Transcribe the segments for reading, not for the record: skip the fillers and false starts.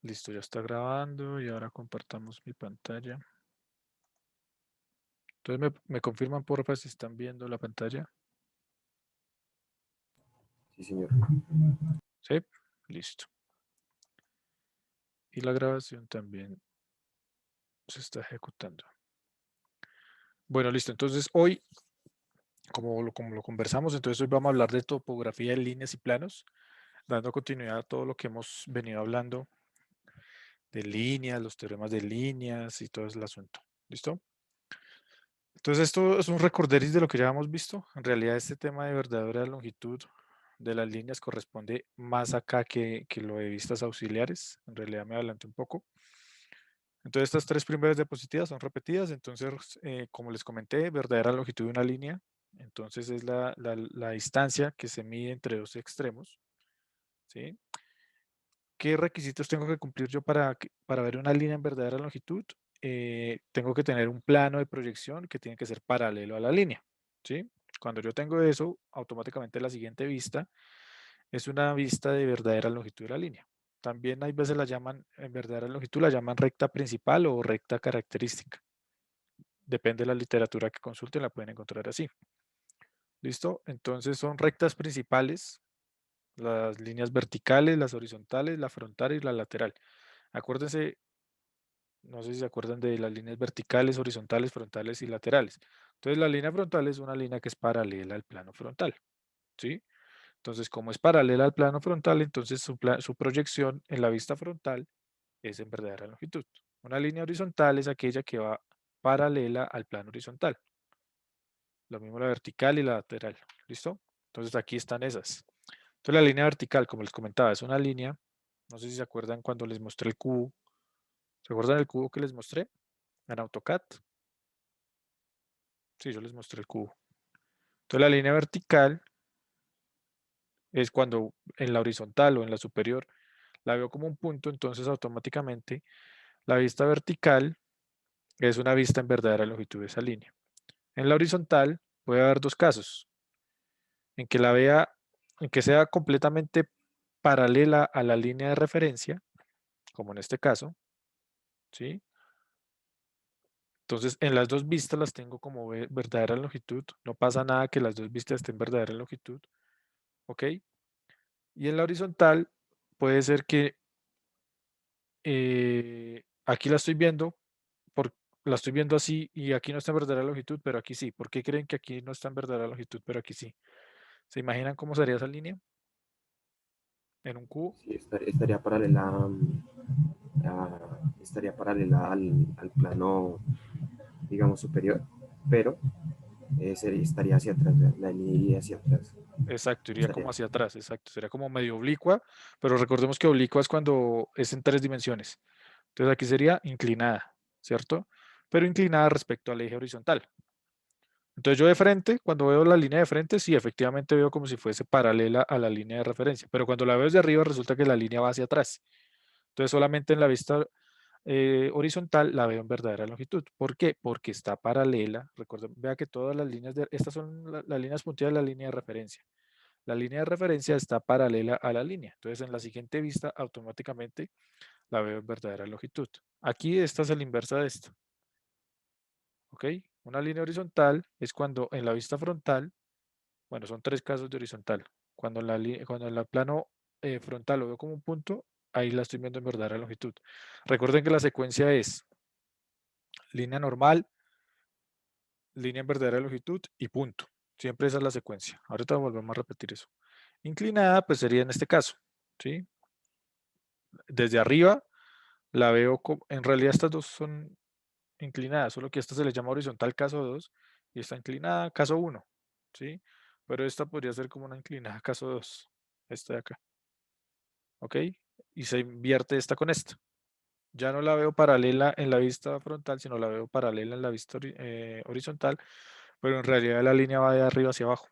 Listo, ya está grabando y ahora compartamos mi pantalla. Entonces me confirman porfa si están viendo la pantalla. Sí, señor. Sí, listo. Y la grabación también se está ejecutando. Bueno, listo. Entonces hoy, como lo conversamos, entonces hoy vamos a hablar de topografía de líneas y planos, dando continuidad a todo lo que hemos venido hablando de líneas, los teoremas de líneas y todo el asunto. ¿Listo? Entonces esto es un recorderis de lo que ya hemos visto. En realidad este tema de verdadera longitud de las líneas corresponde más acá que lo de vistas auxiliares. En realidad me adelanté un poco. Entonces estas tres primeras diapositivas son repetidas. Entonces, como les comenté, verdadera longitud de una línea. Entonces es la distancia que se mide entre dos extremos. ¿Sí? ¿Qué requisitos tengo que cumplir yo para ver una línea en verdadera longitud? Tengo que tener un plano de proyección que tiene que ser paralelo a la línea. ¿Sí? Cuando yo tengo eso, automáticamente la siguiente vista es una vista de verdadera longitud de la línea. También hay veces la llaman, en verdadera longitud, la llaman recta principal o recta característica. Depende de la literatura que consulten, la pueden encontrar así. ¿Listo? Entonces son rectas principales, las líneas verticales, las horizontales, la frontal y la lateral. Acuérdense, no sé si se acuerdan de las líneas verticales, horizontales, frontales y laterales. Entonces la línea frontal es una línea que es paralela al plano frontal. ¿Sí? Entonces, como es paralela al plano frontal, entonces su proyección en la vista frontal es en verdadera longitud. Una línea horizontal es aquella que va paralela al plano horizontal. Lo mismo la vertical y la lateral. ¿Listo? Entonces aquí están esas. Entonces la línea vertical, como les comentaba, es una línea, no sé si se acuerdan cuando les mostré el cubo. ¿Se acuerdan del cubo que les mostré en AutoCAD? Sí, yo les mostré el cubo. Entonces la línea vertical es cuando en la horizontal o en la superior la veo como un punto, entonces automáticamente la vista vertical es una vista en verdadera longitud de esa línea. En la horizontal puede haber dos casos, en que la vea, en que sea completamente paralela a la línea de referencia, como en este caso, ¿sí? Entonces, en las dos vistas las tengo como verdadera longitud, no pasa nada que las dos vistas estén en verdadera longitud, ¿ok? Y en la horizontal puede ser que aquí la estoy viendo, la estoy viendo así y aquí no está en verdadera longitud, pero aquí sí. ¿Por qué creen que aquí no está en verdadera longitud, pero aquí sí? ¿Se imaginan cómo sería esa línea en un cubo? Sí, estaría paralela, estaría paralela al plano, digamos, superior, pero estaría hacia atrás, la línea iría hacia atrás. Exacto, iría Estaría, como hacia atrás, exacto. Sería como medio oblicua, pero recordemos que oblicua es cuando es en tres dimensiones. Entonces aquí sería inclinada, ¿cierto? Pero inclinada respecto al eje horizontal. Entonces yo de frente, cuando veo la línea de frente, sí, efectivamente veo como si fuese paralela a la línea de referencia, pero cuando la veo desde arriba resulta que la línea va hacia atrás. Entonces solamente en la vista horizontal la veo en verdadera longitud. ¿Por qué? Porque está paralela. Recuerden, vea que todas las líneas estas son las líneas punteadas de la línea de referencia. La línea de referencia está paralela a la línea. Entonces en la siguiente vista automáticamente la veo en verdadera longitud. Aquí esta es la inversa de esta. ¿Ok? Una línea horizontal es cuando en la vista frontal, bueno, son tres casos de horizontal. Cuando en la plano frontal lo veo como un punto, ahí la estoy viendo en verdadera longitud. Recuerden que la secuencia es línea normal, línea en verdadera longitud y punto. Siempre esa es la secuencia. Ahorita volvemos a repetir eso. Inclinada, pues sería en este caso, ¿sí? Desde arriba la veo como, en realidad estas dos son inclinadas, solo que esta se le llama horizontal caso 2 y está inclinada caso 1, ¿sí? Pero esta podría ser como una inclinada caso 2, esta de acá, ¿ok? Y se invierte esta con esta. Ya no la veo paralela en la vista frontal, sino la veo paralela en la vista horizontal, pero en realidad la línea va de arriba hacia abajo,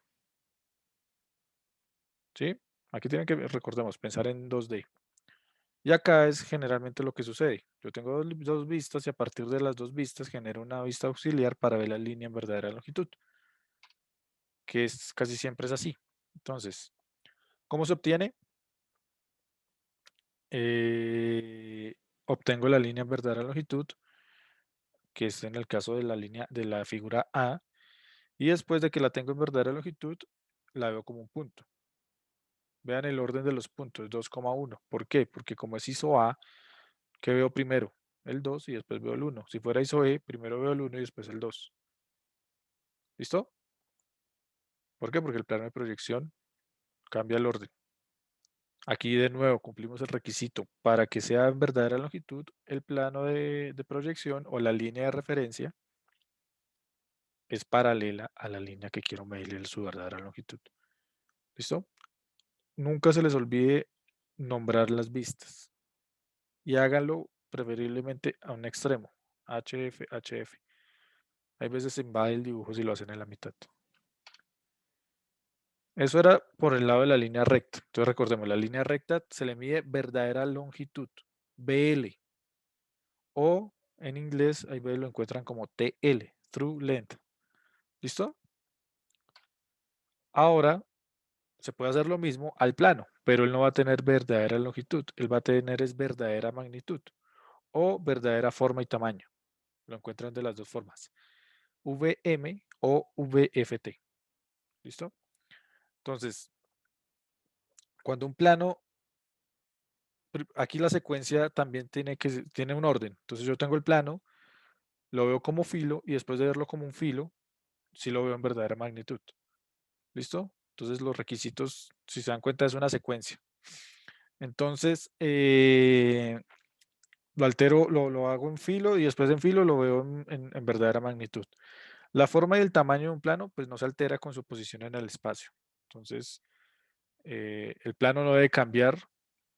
¿sí? Aquí tienen que, recordemos, pensar en 2D. Y acá es generalmente lo que sucede. Yo tengo dos vistas y a partir de las dos vistas genero una vista auxiliar para ver la línea en verdadera longitud, que es casi siempre es así. Entonces, ¿cómo se obtiene? obtengo la línea en verdadera longitud, que es en el caso de la línea de la figura A, y después de que la tengo en verdadera longitud, la veo como un punto. Vean el orden de los puntos, 2,1. ¿Por qué? Porque como es ISO A, ¿qué veo primero? El 2 y después veo el 1. Si fuera ISO E, primero veo el 1 y después el 2. ¿Listo? ¿Por qué? Porque el plano de proyección cambia el orden. Aquí de nuevo cumplimos el requisito. Para que sea en verdadera longitud, el plano de proyección o la línea de referencia es paralela a la línea que quiero medir su verdadera longitud. ¿Listo? Nunca se les olvide nombrar las vistas y háganlo preferiblemente a un extremo. HF, HF. Hay veces se invade el dibujo si lo hacen en la mitad. Eso era por el lado de la línea recta. Entonces recordemos, la línea recta se le mide verdadera longitud, BL. O en inglés, ahí lo encuentran como TL, True Length. ¿Listo? Ahora se puede hacer lo mismo al plano, pero él no va a tener verdadera longitud, él va a tener es verdadera magnitud o verdadera forma y tamaño. Lo encuentran de las dos formas, VM o VFT. ¿Listo? Entonces, cuando un plano, aquí la secuencia también tiene un orden. Entonces yo tengo el plano, lo veo como filo y después de verlo como un filo, sí lo veo en verdadera magnitud. ¿Listo? Entonces los requisitos, si se dan cuenta, es una secuencia. Entonces, lo altero, lo hago en filo y después en filo lo veo en verdadera magnitud. La forma y el tamaño de un plano, pues no se altera con su posición en el espacio. Entonces, el plano no debe cambiar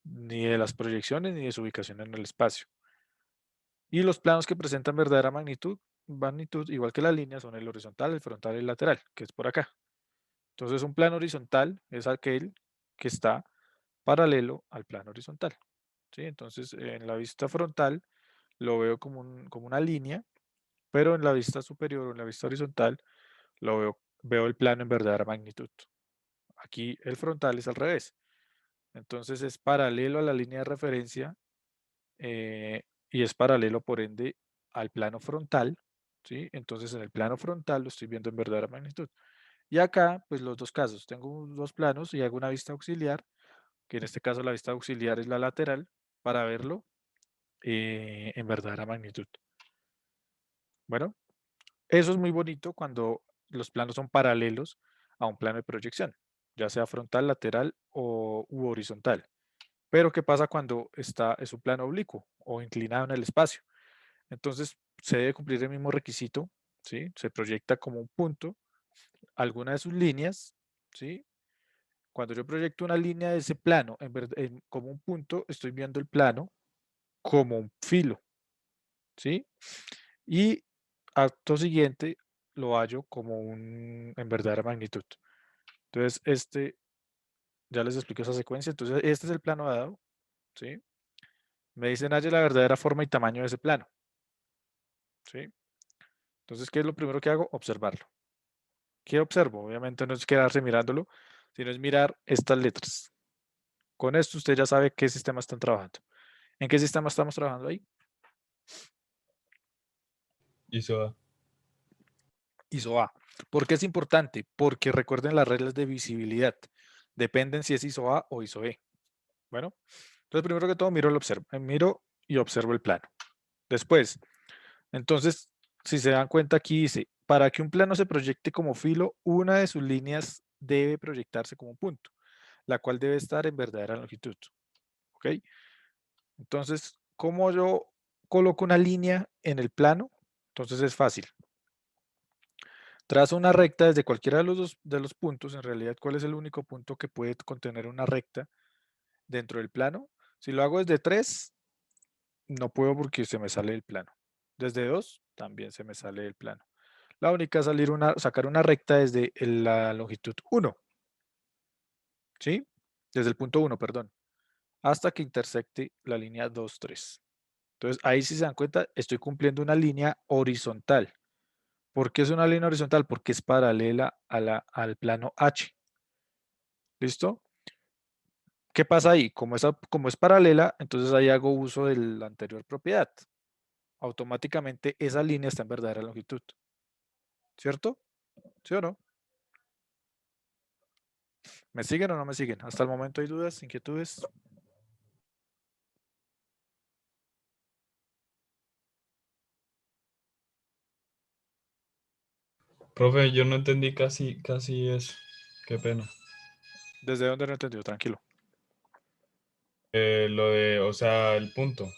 ni de las proyecciones ni de su ubicación en el espacio. Y los planos que presentan verdadera magnitud, igual que la línea, son el horizontal, el frontal y el lateral, que es por acá. Entonces, un plano horizontal es aquel que está paralelo al plano horizontal. ¿Sí? Entonces, en la vista frontal lo veo como una línea, pero en la vista superior o en la vista horizontal veo el plano en verdadera magnitud. Aquí el frontal es al revés. Entonces, es paralelo a la línea de referencia y es paralelo, por ende, al plano frontal. ¿Sí? Entonces, en el plano frontal lo estoy viendo en verdadera magnitud. Y acá, pues los dos casos, tengo dos planos y hago una vista auxiliar, que en este caso la vista auxiliar es la lateral, para verlo en verdadera magnitud. Bueno, eso es muy bonito cuando los planos son paralelos a un plano de proyección, ya sea frontal, lateral u horizontal. Pero ¿qué pasa cuando es un plano oblicuo o inclinado en el espacio? Entonces se debe cumplir el mismo requisito, ¿sí? Se proyecta como un punto alguna de sus líneas, ¿sí? Cuando yo proyecto una línea de ese plano como un punto, estoy viendo el plano como un filo, ¿sí? Y acto siguiente lo hallo como en verdadera magnitud. Entonces, ya les explico esa secuencia. Entonces, este es el plano dado, ¿sí? Me dicen halle la verdadera forma y tamaño de ese plano, ¿sí? Entonces, ¿qué es lo primero que hago? Observarlo. ¿Qué observo? Obviamente no es quedarse mirándolo, sino es mirar estas letras. Con esto usted ya sabe qué sistema están trabajando. ¿En qué sistema estamos trabajando ahí? ISO. ISO A. ¿Por qué es importante? Porque recuerden las reglas de visibilidad. Dependen si es ISO A o ISO E. Bueno, entonces primero que todo miro y observo el plano. Después, entonces, si se dan cuenta aquí dice, para que un plano se proyecte como filo, una de sus líneas debe proyectarse como un punto, la cual debe estar en verdadera longitud. ¿Ok? Entonces, ¿cómo yo coloco una línea en el plano? Entonces es fácil. Trazo una recta desde cualquiera de los puntos. En realidad, ¿cuál es el único punto que puede contener una recta dentro del plano? Si lo hago desde 3, no puedo porque se me sale el plano. Desde 2, también se me sale el plano. La única es sacar una recta desde la longitud 1, ¿sí? Desde el punto 1, perdón, hasta que intersecte la línea 2, 3. Entonces, ahí si se dan cuenta, estoy cumpliendo una línea horizontal. ¿Por qué es una línea horizontal? Porque es paralela al plano H. ¿Listo? ¿Qué pasa ahí? Como es paralela, entonces ahí hago uso de la anterior propiedad. Automáticamente esa línea está en verdadera longitud. ¿Cierto? ¿Sí o no? ¿Me siguen o no me siguen? Hasta el momento hay dudas, inquietudes. Profe, yo no entendí casi eso. Qué pena. ¿Desde dónde no he entendido? Tranquilo. Lo de, o sea, el punto.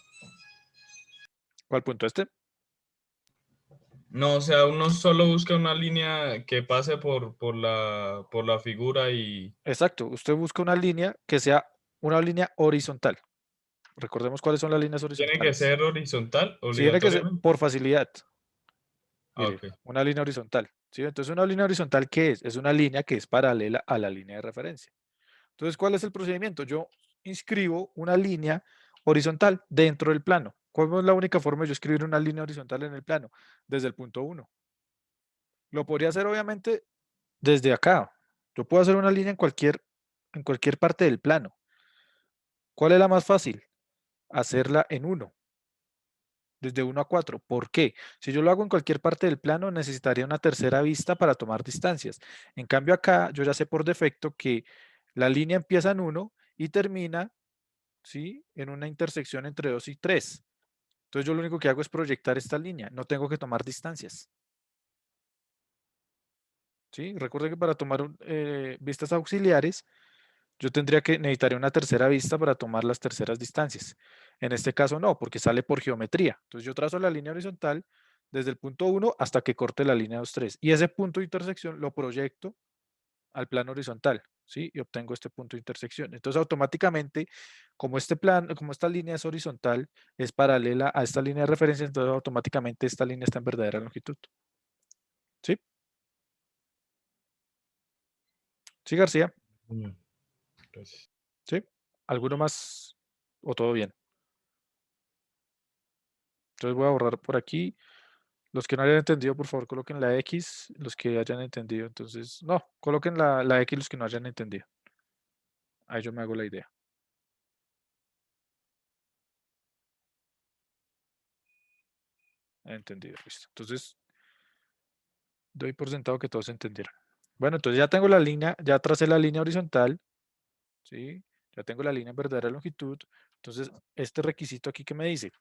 ¿Cuál punto este? No, o sea, uno solo busca una línea que pase por la figura y Exacto. Usted busca una línea que sea una línea horizontal. Recordemos cuáles son las líneas tiene que horizontales. ser horizontal Si tiene que ser obligatoriamente. por facilidad. Ah, Mire, ok. una línea horizontal. ¿Sí? Entonces, una línea horizontal, ¿qué es? Es una línea que es paralela a la línea de referencia. Entonces, ¿cuál es el procedimiento? Yo inscribo una línea horizontal dentro del plano. ¿Cuál es la única forma de yo escribir una línea horizontal en el plano? Desde el punto 1. Lo podría hacer, obviamente, desde acá. Yo puedo hacer una línea en cualquier parte del plano. ¿Cuál es la más fácil? Hacerla en 1, desde 1 a 4. ¿Por qué? Si yo lo hago en cualquier parte del plano, necesitaría una tercera vista para tomar distancias. En cambio, acá yo ya sé por defecto que la línea empieza en 1 y termina, ¿sí?, en una intersección entre 2 y 3. Entonces yo lo único que hago es proyectar esta línea. No tengo que tomar distancias. ¿Sí? Recuerda que para tomar vistas auxiliares, yo necesitaría una tercera vista para tomar las terceras distancias. En este caso no, porque sale por geometría. Entonces yo trazo la línea horizontal desde el punto 1 hasta que corte la línea 2, 3. Y ese punto de intersección lo proyecto al plano horizontal, ¿sí? Y obtengo este punto de intersección. Entonces automáticamente, como esta línea es horizontal, es paralela a esta línea de referencia, entonces automáticamente esta línea está en verdadera longitud. ¿Sí? ¿Sí, García? Mm, gracias. ¿Sí? ¿Alguno más o todo bien? Entonces voy a borrar por aquí. Los que no hayan entendido, por favor, coloquen la X. Los que hayan entendido, entonces, no, coloquen la X los que no hayan entendido. Ahí yo me hago la idea. Entendido, listo. Entonces, doy por sentado que todos entendieron. Bueno, entonces ya tengo la línea, ya tracé la línea horizontal, ¿sí? Ya tengo la línea en verdadera longitud. Entonces, este requisito aquí que me dice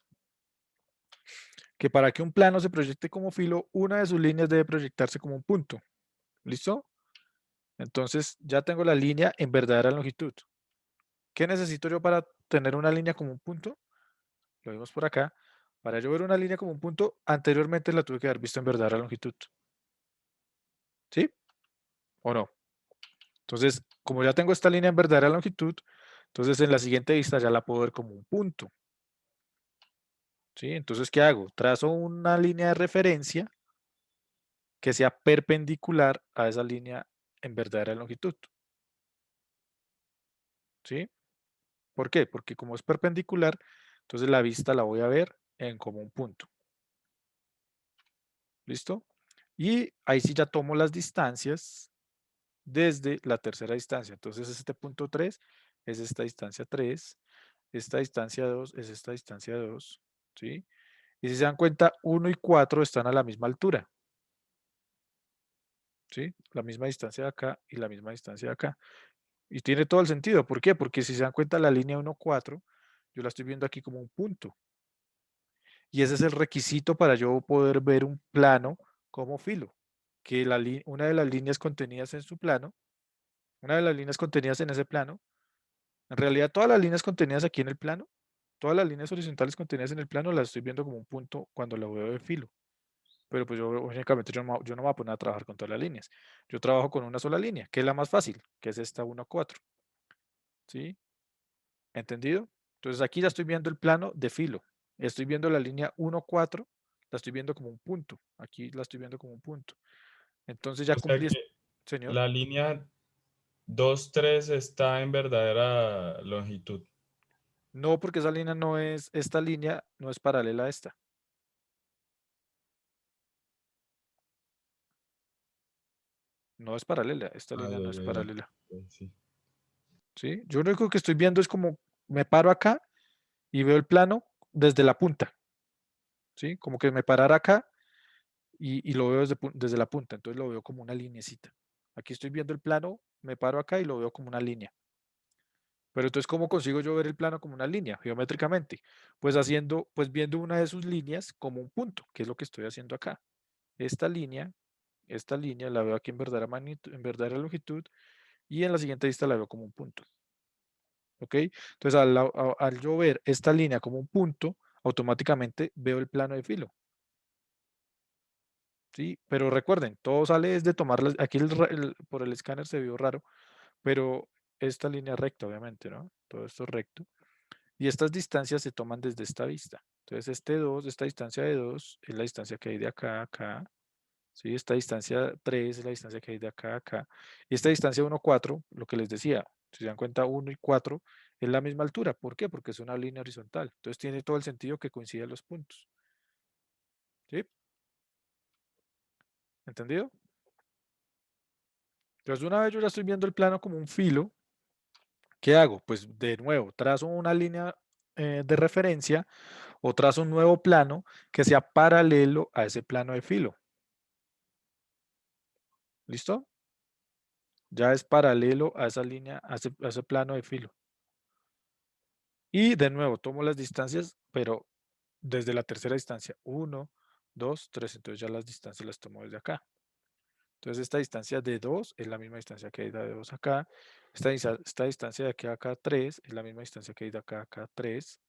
que para que un plano se proyecte como filo, una de sus líneas debe proyectarse como un punto. ¿Listo? Entonces, ya tengo la línea en verdadera longitud. ¿Qué necesito yo para tener una línea como un punto? Lo vemos por acá. Para yo ver una línea como un punto, anteriormente la tuve que haber visto en verdadera longitud. ¿Sí? ¿O no? Entonces, como ya tengo esta línea en verdadera longitud, entonces en la siguiente vista ya la puedo ver como un punto. ¿Sí? Entonces, ¿qué hago? Trazo una línea de referencia que sea perpendicular a esa línea en verdadera longitud. ¿Sí? ¿Por qué? Porque como es perpendicular, entonces la vista la voy a ver en como un punto. ¿Listo? Y ahí sí ya tomo las distancias desde la tercera distancia. Entonces este punto 3 es esta distancia 3, esta distancia 2 es esta distancia 2, ¿sí? Y si se dan cuenta, 1 y 4 están a la misma altura, ¿sí? La misma distancia de acá y la misma distancia de acá. Y tiene todo el sentido. ¿Por qué? Porque si se dan cuenta, la línea 1, 4, yo la estoy viendo aquí como un punto. Y ese es el requisito para yo poder ver un plano como filo, que una de las líneas contenidas en su plano, una de las líneas contenidas en ese plano, en realidad todas las líneas contenidas aquí en el plano, todas las líneas horizontales contenidas en el plano las estoy viendo como un punto cuando la veo de filo. Pero pues yo, únicamente yo no me voy a poner a trabajar con todas las líneas. Yo trabajo con una sola línea, que es la más fácil, que es esta 1, 4. ¿Sí? ¿Entendido? Entonces aquí ya estoy viendo el plano de filo. Estoy viendo la línea 1, 4, la estoy viendo como un punto. Aquí la estoy viendo como un punto. Entonces ya O sea cumplí, que señor. la línea 2, 3 está en verdadera longitud. No, porque esa línea no es, esta línea no es paralela a esta. No es paralela, esta Ah, línea no es paralela. sí. ¿sí? Yo lo único que estoy viendo es como me paro acá y veo el plano desde la punta, ¿sí? Como que me parara acá y lo veo desde la punta, entonces lo veo como una linecita. Aquí estoy viendo el plano, me paro acá y lo veo como una línea. Pero entonces, ¿cómo consigo yo ver el plano como una línea geométricamente? Pues pues viendo una de sus líneas como un punto, que es lo que estoy haciendo acá. Esta línea, esta línea la veo aquí en verdadera magnitud, en verdadera longitud, y en la siguiente vista la veo como un punto. ¿Ok? Entonces, al yo ver esta línea como un punto, automáticamente veo el plano de filo. ¿Sí? Pero recuerden, todo sale desde tomarlas. Aquí por el escáner se vio raro, pero esta línea es recta, obviamente, ¿no? Todo esto es recto. Y estas distancias se toman desde esta vista. Entonces, esta distancia de 2 es la distancia que hay de acá a acá. ¿Sí? Esta distancia 3 es la distancia que hay de acá a acá. Y esta distancia 1, 4, lo que les decía, si se dan cuenta, 1 y 4 es la misma altura. ¿Por qué? Porque es una línea horizontal. Entonces, tiene todo el sentido que coinciden los puntos. ¿Sí? ¿Entendido? Entonces, una vez yo ya estoy viendo el plano como un filo, ¿qué hago? Pues de nuevo, trazo una línea de referencia o trazo un nuevo plano que sea paralelo a ese plano de filo. ¿Listo? Ya es paralelo a esa línea, a ese plano de filo. Y de nuevo, tomo las distancias, pero desde la tercera distancia. 1, 2, 3. Entonces ya las distancias las tomo desde acá. Entonces esta distancia de 2 es la misma distancia que hay de 2 acá. Esta distancia de aquí a acá 3 es la misma distancia que hay de acá a acá 3.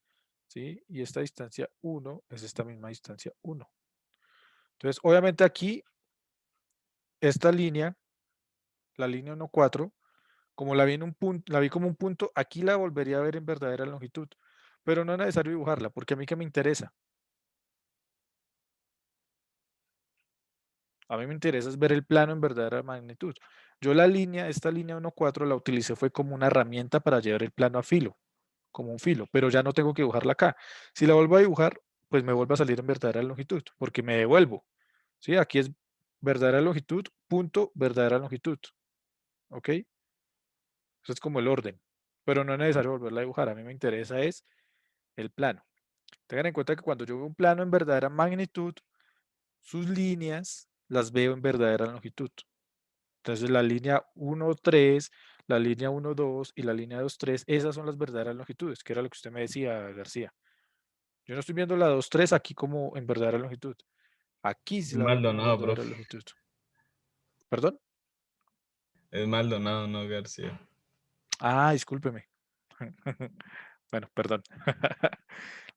¿Sí? Y esta distancia 1 es esta misma distancia 1. Entonces, obviamente aquí, esta línea, la línea 1, 4, como la vi en un punto, la vi como un punto, aquí la volvería a ver en verdadera longitud. Pero no es necesario dibujarla, porque a mí que me interesa. A mí me interesa es ver el plano en verdadera magnitud. Yo esta línea 1, 4, la utilicé fue como una herramienta para llevar el plano a filo, como un filo, pero ya no tengo que dibujarla acá. Si la vuelvo a dibujar, pues me vuelve a salir en verdadera longitud, porque me devuelvo. ¿Sí? Aquí es verdadera longitud, punto, verdadera longitud. ¿Ok? Eso es como el orden. Pero no es necesario volverla a dibujar. A mí me interesa es el plano. Tengan en cuenta que cuando yo veo un plano en verdadera magnitud, sus líneas las veo en verdadera longitud. Entonces la línea 1, 3, la línea 1, 2 y la línea 2, 3, esas son las verdaderas longitudes, que era lo que usted me decía, García. Yo no estoy viendo la 2, 3 aquí como en verdadera longitud. Aquí sí Es la veo como Maldonado, verdadera profe. longitud. ¿Perdón? Es Maldonado, no García. Ah, discúlpeme. Bueno, perdón.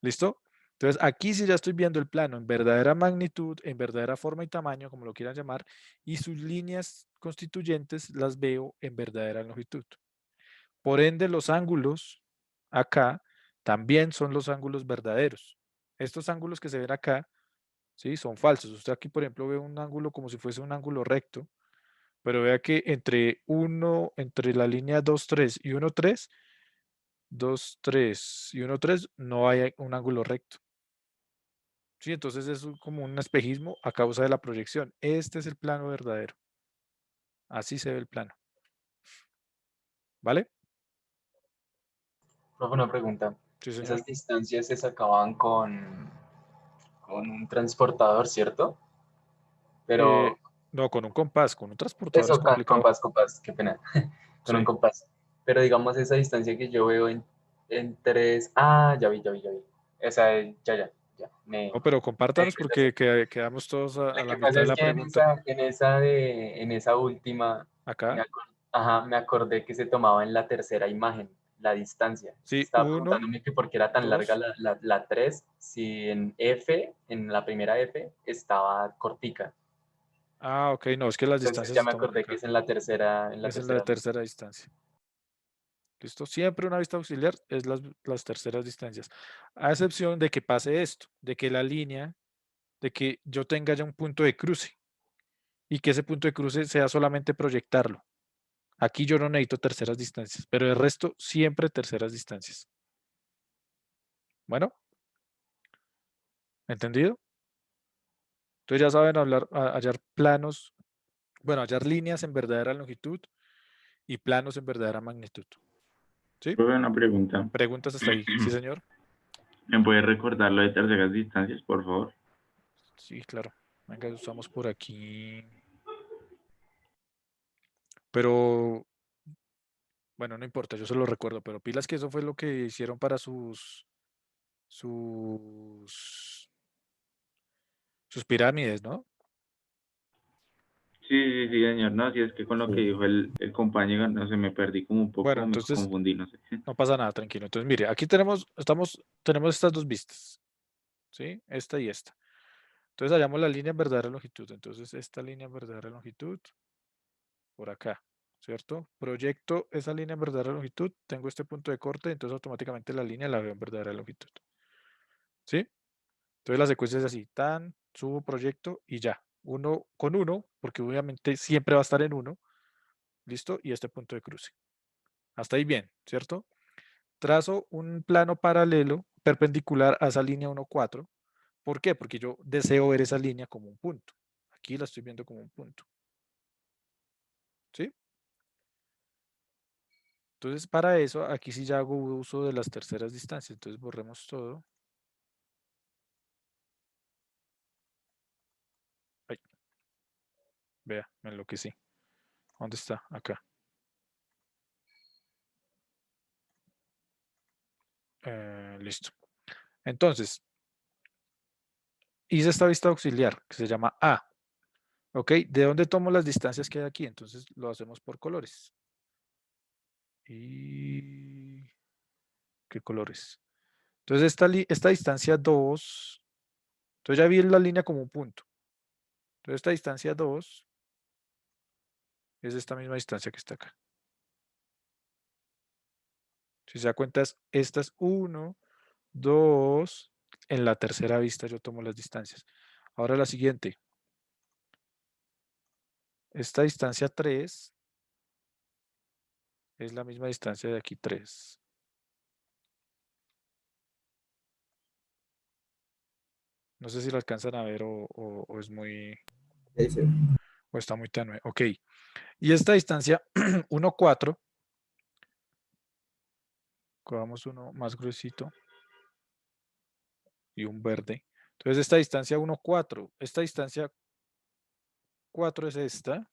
¿Listo? Entonces, aquí sí ya estoy viendo el plano en verdadera magnitud, en verdadera forma y tamaño, como lo quieran llamar, y sus líneas constituyentes las veo en verdadera longitud. Por ende, los ángulos acá también son los ángulos verdaderos. Estos ángulos que se ven acá, ¿sí? Son falsos. Usted aquí, por ejemplo, ve un ángulo como si fuese un ángulo recto, pero vea que entre la línea 2, 3 y 1, 3, 2, 3 y 1, 3, no hay un ángulo recto. Sí, entonces es como un espejismo a causa de la proyección. Este es el plano verdadero. Así se ve el plano. ¿Vale? Profe, una pregunta. Sí, señor. Esas distancias se sacaban con un transportador, ¿cierto? Eh, Pero no, con un compás, con un transportador es eso, complicado. compás, qué pena, con un Sí. compás. Pero digamos esa distancia que yo veo en tres, ya vi. Esa, ya, No, pero me compártanos di cuenta, sí. porque quedamos todos a Lo la que mitad pasa de es la que pregunta. en esa última, Acá. me acordé que se tomaba en la tercera imagen, la distancia. Sí, Estaba 1, preguntándome que por qué era tan larga 2. la 3, si en F, en la primera F, estaba cortica. Ah, ok, no, es que las Entonces distancias ya se me toman acordé que acá. es en la tercera, Es en la tercera distancia. ¿Listo? Siempre una vista auxiliar es las terceras distancias. A excepción de que pase esto, de que la línea, de que yo tenga ya un punto de cruce y que ese punto de cruce sea solamente proyectarlo. Aquí yo no necesito terceras distancias, pero el resto siempre terceras distancias. Bueno, ¿entendido? Entonces ya saben hallar planos, bueno, hallar líneas en verdadera longitud y planos en verdadera magnitud. ¿Sí? Profe, una pregunta. ¿Preguntas hasta ahí? Sí, señor. ¿Me puede recordar lo de terceras distancias, por favor? Sí, claro. Venga, usamos por aquí. Pero, bueno, no importa, yo se lo recuerdo, pero pilas que eso fue lo que hicieron para sus pirámides, ¿no? Sí, señor. No, si es que con lo que Sí. dijo el compañero, no sé, me perdí como un Bueno, poco, me entonces confundí, no sé. no pasa nada, tranquilo. Entonces, mire, aquí tenemos estas dos vistas, ¿sí? Esta y esta. Entonces, hallamos la línea en verdadera longitud. Entonces, esta línea en verdadera longitud, por acá, ¿cierto? Proyecto esa línea en verdadera longitud, tengo este punto de corte, entonces automáticamente la línea la veo en verdadera longitud, ¿sí? Entonces, la secuencia es así, tan, subo proyecto y ya. Uno con uno, porque obviamente siempre va a estar en uno, ¿listo? Y este punto de cruce. Hasta ahí bien, ¿cierto? Trazo un plano paralelo perpendicular a esa línea 1, 4. ¿Por qué? Porque yo deseo ver esa línea como un punto. Aquí la estoy viendo como un punto. ¿Sí? Entonces, para eso, aquí sí ya hago uso de las terceras distancias. Entonces, borremos todo. Ay, vea, me enloquecí. ¿Dónde está? Acá. Listo. Entonces, hice esta vista auxiliar que se llama A. ¿Ok? ¿De dónde tomo las distancias que hay aquí? Entonces, lo hacemos por colores. ¿Y qué colores? Entonces, esta distancia 2, entonces ya vi la línea como un punto. Entonces, esta distancia 2 es esta misma distancia que está acá. Si se da cuenta, esta es 1, 2. En la tercera vista yo tomo las distancias. Ahora la siguiente. Esta distancia 3 es la misma distancia de aquí 3. No sé si lo alcanzan a ver o es muy, Ahí sí. o está muy tenue. Ok. Y esta distancia 1, 4. Cogamos uno más gruesito y un verde. Entonces esta distancia 1, 4. Esta distancia 4 es esta.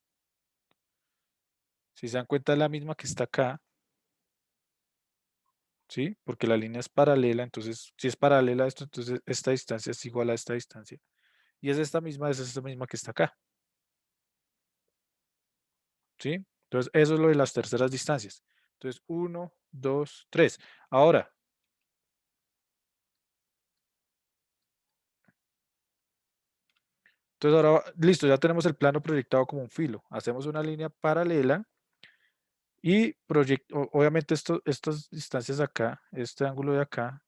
Si se dan cuenta, es la misma que está acá. ¿Sí? Porque la línea es paralela. Entonces, si es paralela a esto, entonces esta distancia es igual a esta distancia. Y es esta misma que está acá. ¿Sí? Entonces, eso es lo de las terceras distancias. Entonces, 1, 2, 3. Ahora, listo, ya tenemos el plano proyectado como un filo. Hacemos una línea paralela y obviamente estas distancias acá, este ángulo de acá,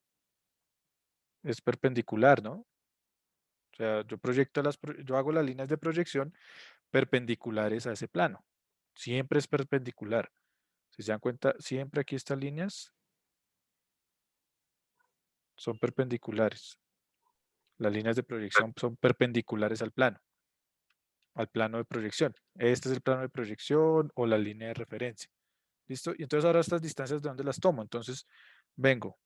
es perpendicular, ¿no? O sea, yo hago las líneas de proyección perpendiculares a ese plano. Siempre es perpendicular. Si se dan cuenta, siempre aquí estas líneas son perpendiculares. Las líneas de proyección son perpendiculares al plano de proyección. Este es el plano de proyección o la línea de referencia. ¿Listo? Y entonces ahora estas distancias, ¿de dónde las tomo? Entonces vengo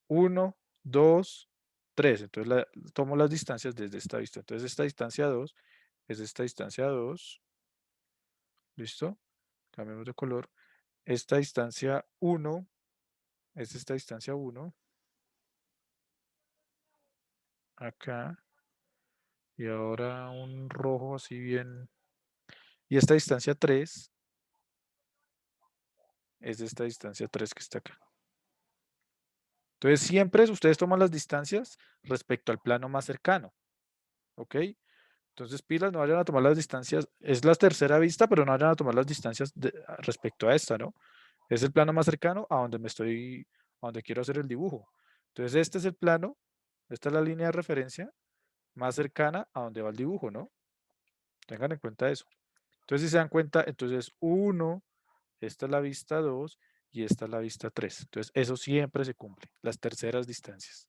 1, 2, 3. Entonces tomo las distancias desde esta vista. Entonces esta distancia 2 es esta distancia 2. ¿Listo? Cambiamos de color. Esta distancia 1 es esta distancia 1. Acá. Y ahora un rojo así bien. Y esta distancia 3 es esta distancia 3 que está acá. Entonces siempre ustedes toman las distancias respecto al plano más cercano. ¿Ok? Entonces pilas, no vayan a tomar las distancias. Es la tercera vista, pero no vayan a tomar las distancias respecto a esta, ¿no? Es el plano más cercano a donde quiero hacer el dibujo. Entonces este es el plano, esta es la línea de referencia más cercana a donde va el dibujo, ¿no? Tengan en cuenta eso. Entonces si se dan cuenta, entonces 1, esta es la vista 2 y esta es la vista 3. Entonces eso siempre se cumple, las terceras distancias.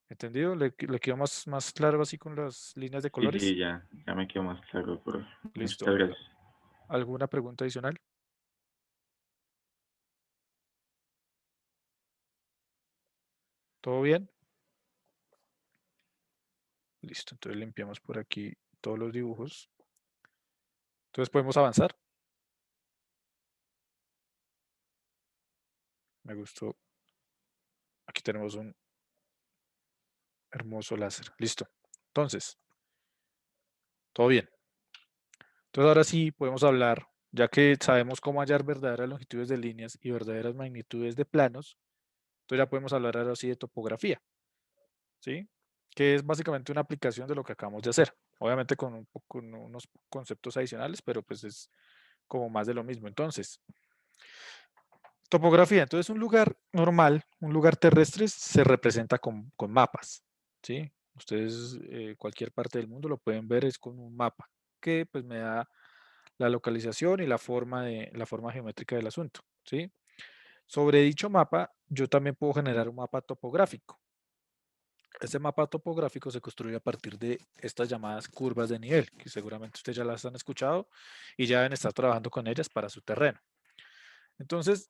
¿Entendido? ¿Le quedó más claro así con las líneas de Sí, colores? ya me quedó más claro, profe. Muchas Listo. gracias. ¿Alguna pregunta adicional? ¿Todo bien? Listo, entonces limpiamos por aquí todos los dibujos. Entonces podemos avanzar. Me gustó. Aquí tenemos un hermoso láser. Listo. Entonces, todo bien. Entonces ahora sí podemos hablar, ya que sabemos cómo hallar verdaderas longitudes de líneas y verdaderas magnitudes de planos, entonces ya podemos hablar ahora sí de topografía, ¿sí? Que es básicamente una aplicación de lo que acabamos de hacer. Obviamente con unos conceptos adicionales, pero pues es como más de lo mismo. Entonces, topografía. Entonces, un lugar normal, un lugar terrestre, se representa con mapas, ¿sí? Ustedes, cualquier parte del mundo lo pueden ver, es con un mapa, que pues me da la localización y la forma geométrica del asunto, ¿sí? Sobre dicho mapa, yo también puedo generar un mapa topográfico. Este mapa topográfico se construye a partir de estas llamadas curvas de nivel, que seguramente ustedes ya las han escuchado y ya deben estar trabajando con ellas para su terreno. Entonces,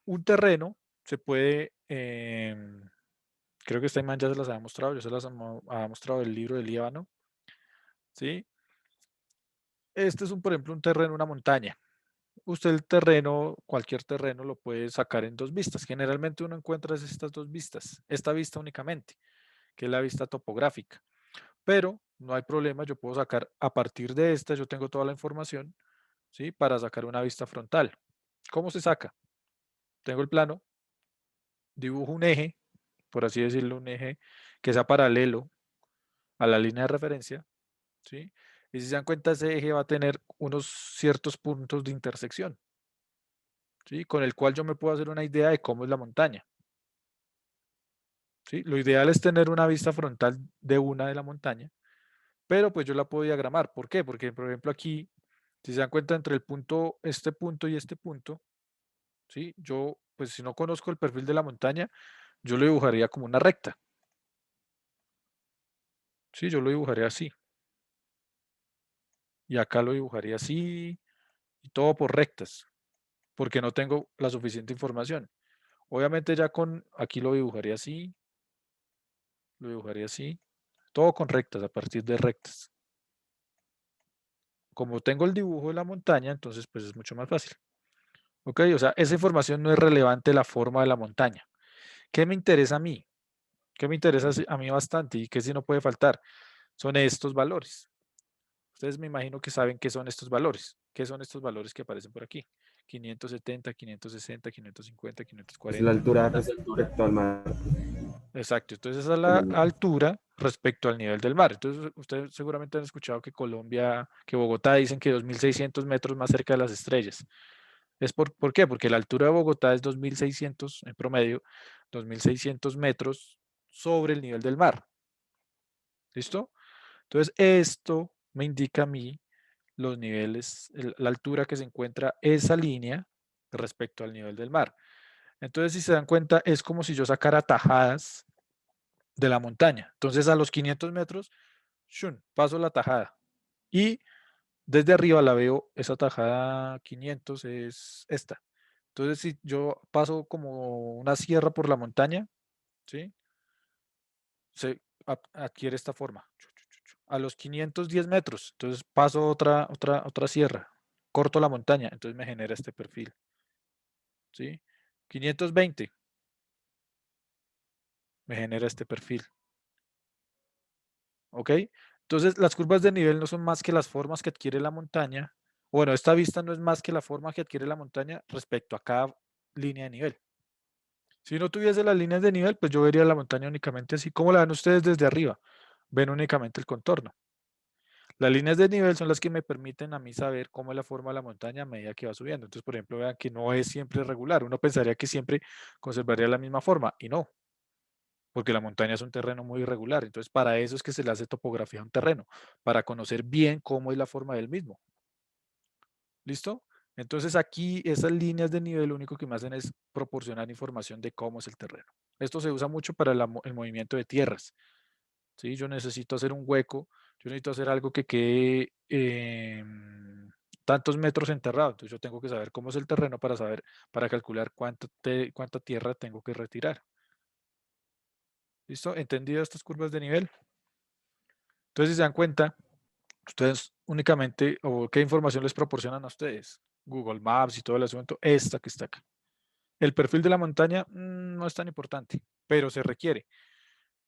un terreno se puede, creo que esta imagen ya se las había mostrado, yo se las había mostrado el libro del Líbano, ¿sí? Este es, por ejemplo, un terreno, una montaña. Usted el terreno, cualquier terreno, lo puede sacar en dos vistas. Generalmente uno encuentra estas dos vistas, esta vista únicamente, que es la vista topográfica. Pero no hay problema, yo puedo sacar a partir de esta, yo tengo toda la información, ¿sí? Para sacar una vista frontal. ¿Cómo se saca? Tengo el plano, dibujo un eje, por así decirlo, un eje que sea paralelo a la línea de referencia, ¿sí? Y si se dan cuenta, ese eje va a tener unos ciertos puntos de intersección, ¿sí? Con el cual yo me puedo hacer una idea de cómo es la montaña, ¿sí? Lo ideal es tener una vista frontal de una de la montaña, pero pues yo la puedo diagramar. ¿Por qué? Porque, por ejemplo, aquí, si se dan cuenta, entre el punto y este punto, ¿sí? Yo, pues si no conozco el perfil de la montaña, yo lo dibujaría como una recta, ¿sí? Yo lo dibujaría así. Y acá lo dibujaría así, y todo por rectas, porque no tengo la suficiente información. Obviamente ya aquí lo dibujaría así, todo con rectas, a partir de rectas. Como tengo el dibujo de la montaña, entonces pues es mucho más fácil. ¿Ok? O sea, esa información no es relevante la forma de la montaña. ¿Qué me interesa a mí? ¿Qué me interesa a mí bastante y qué si no puede faltar? Son estos valores. Ustedes me imagino que saben qué son estos valores. ¿Qué son estos valores que aparecen por aquí? 570, 560, 550, Es la 540. altura Las alturas. respecto al mar. Exacto. Entonces esa es la Colombiano. altura respecto al nivel del mar. Entonces ustedes seguramente han escuchado que que Bogotá dicen que 2.600 metros más cerca de las estrellas. ¿Por qué? Porque la altura de Bogotá es 2.600 en promedio, 2.600 metros sobre el nivel del mar. ¿Listo? Entonces esto me indica a mí los niveles, la altura que se encuentra esa línea respecto al nivel del mar. Entonces, si se dan cuenta, es como si yo sacara tajadas de la montaña. Entonces, a los 500 metros, ¡shun!, paso la tajada. Y desde arriba la veo, esa tajada 500 es esta. Entonces, si yo paso como una sierra por la montaña, ¿sí? Se adquiere esta forma. A los 510 metros, entonces paso otra sierra, corto la montaña, entonces me genera este perfil. ¿Sí? 520 me genera este perfil. ¿Ok? Entonces, las curvas de nivel no son más que las formas que adquiere la montaña. Bueno, esta vista no es más que la forma que adquiere la montaña respecto a cada línea de nivel. Si no tuviese las líneas de nivel, pues yo vería la montaña únicamente así. ¿Cómo la ven ustedes desde arriba? Ven únicamente el contorno. Las líneas de nivel son las que me permiten a mí saber cómo es la forma de la montaña a medida que va subiendo. Entonces, por ejemplo, vean que no es siempre regular. Uno pensaría que siempre conservaría la misma forma y no, porque la montaña es un terreno muy irregular. Entonces, para eso es que se le hace topografía a un terreno, para conocer bien cómo es la forma del mismo. ¿Listo? Entonces, aquí esas líneas de nivel lo único que me hacen es proporcionar información de cómo es el terreno. Esto se usa mucho para el movimiento de tierras. ¿Sí? Yo necesito hacer un hueco, yo necesito hacer algo que quede tantos metros enterrado. Entonces yo tengo que saber cómo es el terreno para calcular cuánta tierra tengo que retirar. ¿Listo? ¿Entendido estas curvas de nivel? Entonces, si se dan cuenta, ustedes únicamente, o qué información les proporcionan a ustedes, Google Maps y todo el asunto, esta que está acá. El perfil de la montaña no es tan importante, pero se requiere.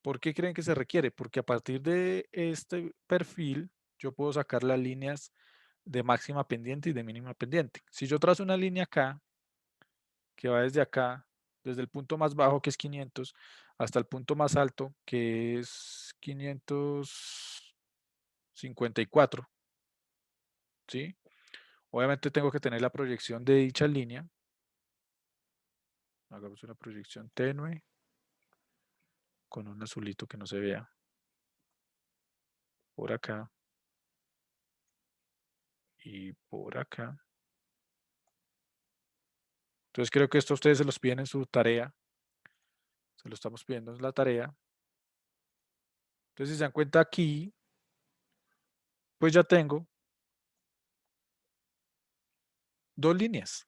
¿Por qué creen que se requiere? Porque a partir de este perfil, yo puedo sacar las líneas de máxima pendiente y de mínima pendiente. Si yo trazo una línea acá, que va desde acá, desde el punto más bajo, que es 500, hasta el punto más alto, que es 554, ¿sí? Obviamente tengo que tener la proyección de dicha línea. Hagamos una proyección tenue con un azulito que no se vea. Por acá. Y por acá. Entonces creo que esto ustedes se los piden en su tarea. Se lo estamos pidiendo en la tarea. Entonces si se dan cuenta aquí, pues ya tengo dos líneas.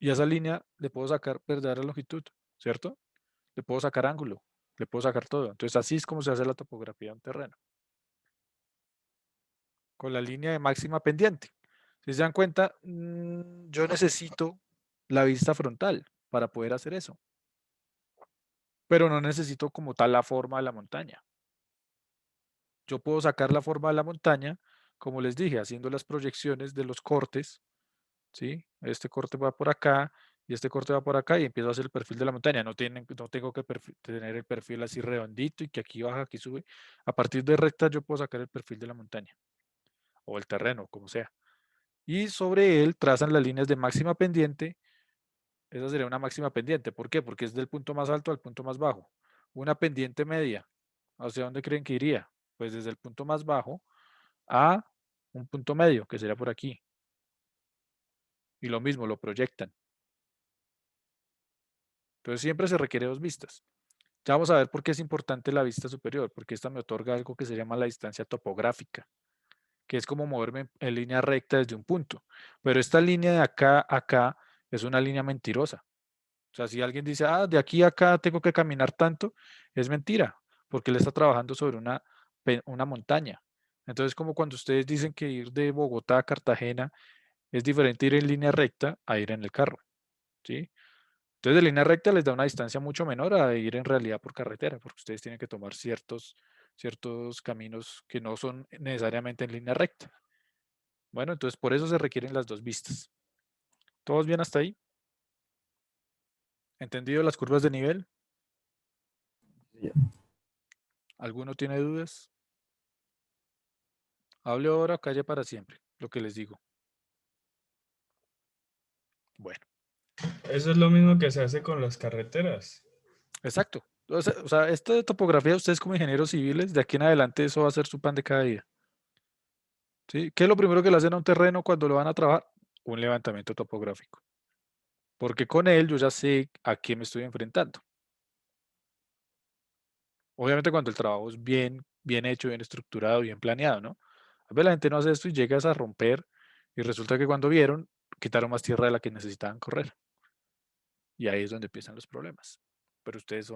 Y a esa línea le puedo sacar verdadera longitud, ¿cierto? Le puedo sacar ángulo, le puedo sacar todo. Entonces así es como se hace la topografía de un terreno. Con la línea de máxima pendiente. Si se dan cuenta, yo necesito la vista frontal para poder hacer eso. Pero no necesito como tal la forma de la montaña. Yo puedo sacar la forma de la montaña, como les dije, haciendo las proyecciones de los cortes, ¿sí? Este corte va por acá y este corte va por acá y empiezo a hacer el perfil de la montaña. No tengo que tener el perfil así redondito y que aquí baja, aquí sube. A partir de recta yo puedo sacar el perfil de la montaña o el terreno, como sea. Y sobre él trazan las líneas de máxima pendiente. Esa sería una máxima pendiente. ¿Por qué? Porque es del punto más alto al punto más bajo. Una pendiente media. ¿Hacia dónde creen que iría? Pues desde el punto más bajo a un punto medio, que sería por aquí. Y lo mismo, lo proyectan. Entonces siempre se requiere dos vistas. Ya vamos a ver por qué es importante la vista superior, porque esta me otorga algo que se llama la distancia topográfica, que es como moverme en línea recta desde un punto. Pero esta línea de acá a acá es una línea mentirosa. O sea, si alguien dice, de aquí a acá tengo que caminar tanto, es mentira, porque él está trabajando sobre una montaña. Entonces, como cuando ustedes dicen que ir de Bogotá a Cartagena es diferente ir en línea recta a ir en el carro, ¿sí? Entonces, de línea recta les da una distancia mucho menor a ir en realidad por carretera, porque ustedes tienen que tomar ciertos caminos que no son necesariamente en línea recta. Bueno, entonces por eso se requieren las dos vistas. ¿Todos bien hasta ahí? ¿Entendido las curvas de nivel? Ya. ¿Alguno tiene dudas? Hable ahora o calle para siempre, lo que les digo. Bueno, Eso es lo mismo que se hace con las carreteras. exacto. O sea, esta de topografía, ustedes como ingenieros civiles, de aquí en adelante eso va a ser su pan de cada día. ¿Sí? ¿Qué es lo primero que le hacen a un terreno cuando lo van a trabajar? Un levantamiento topográfico. Porque con él yo ya sé a qué me estoy enfrentando. Obviamente cuando el trabajo es bien hecho, bien estructurado, bien planeado, ¿no? A veces la gente no hace esto y llegas a romper y resulta que cuando vieron, quitaron más tierra de la que necesitaban correr. Y ahí es donde empiezan los problemas. Pero ustedes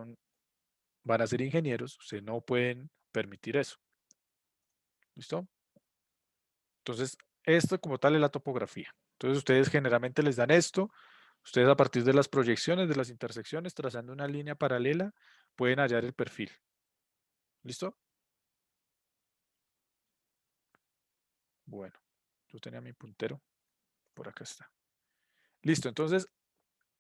van a ser ingenieros, ustedes no pueden permitir eso. ¿Listo? Entonces, esto como tal es la topografía. Entonces, ustedes generalmente les dan esto. Ustedes a partir de las proyecciones de las intersecciones, trazando una línea paralela, pueden hallar el perfil. ¿Listo? Bueno, yo tenía mi puntero. Por acá está. Listo, entonces,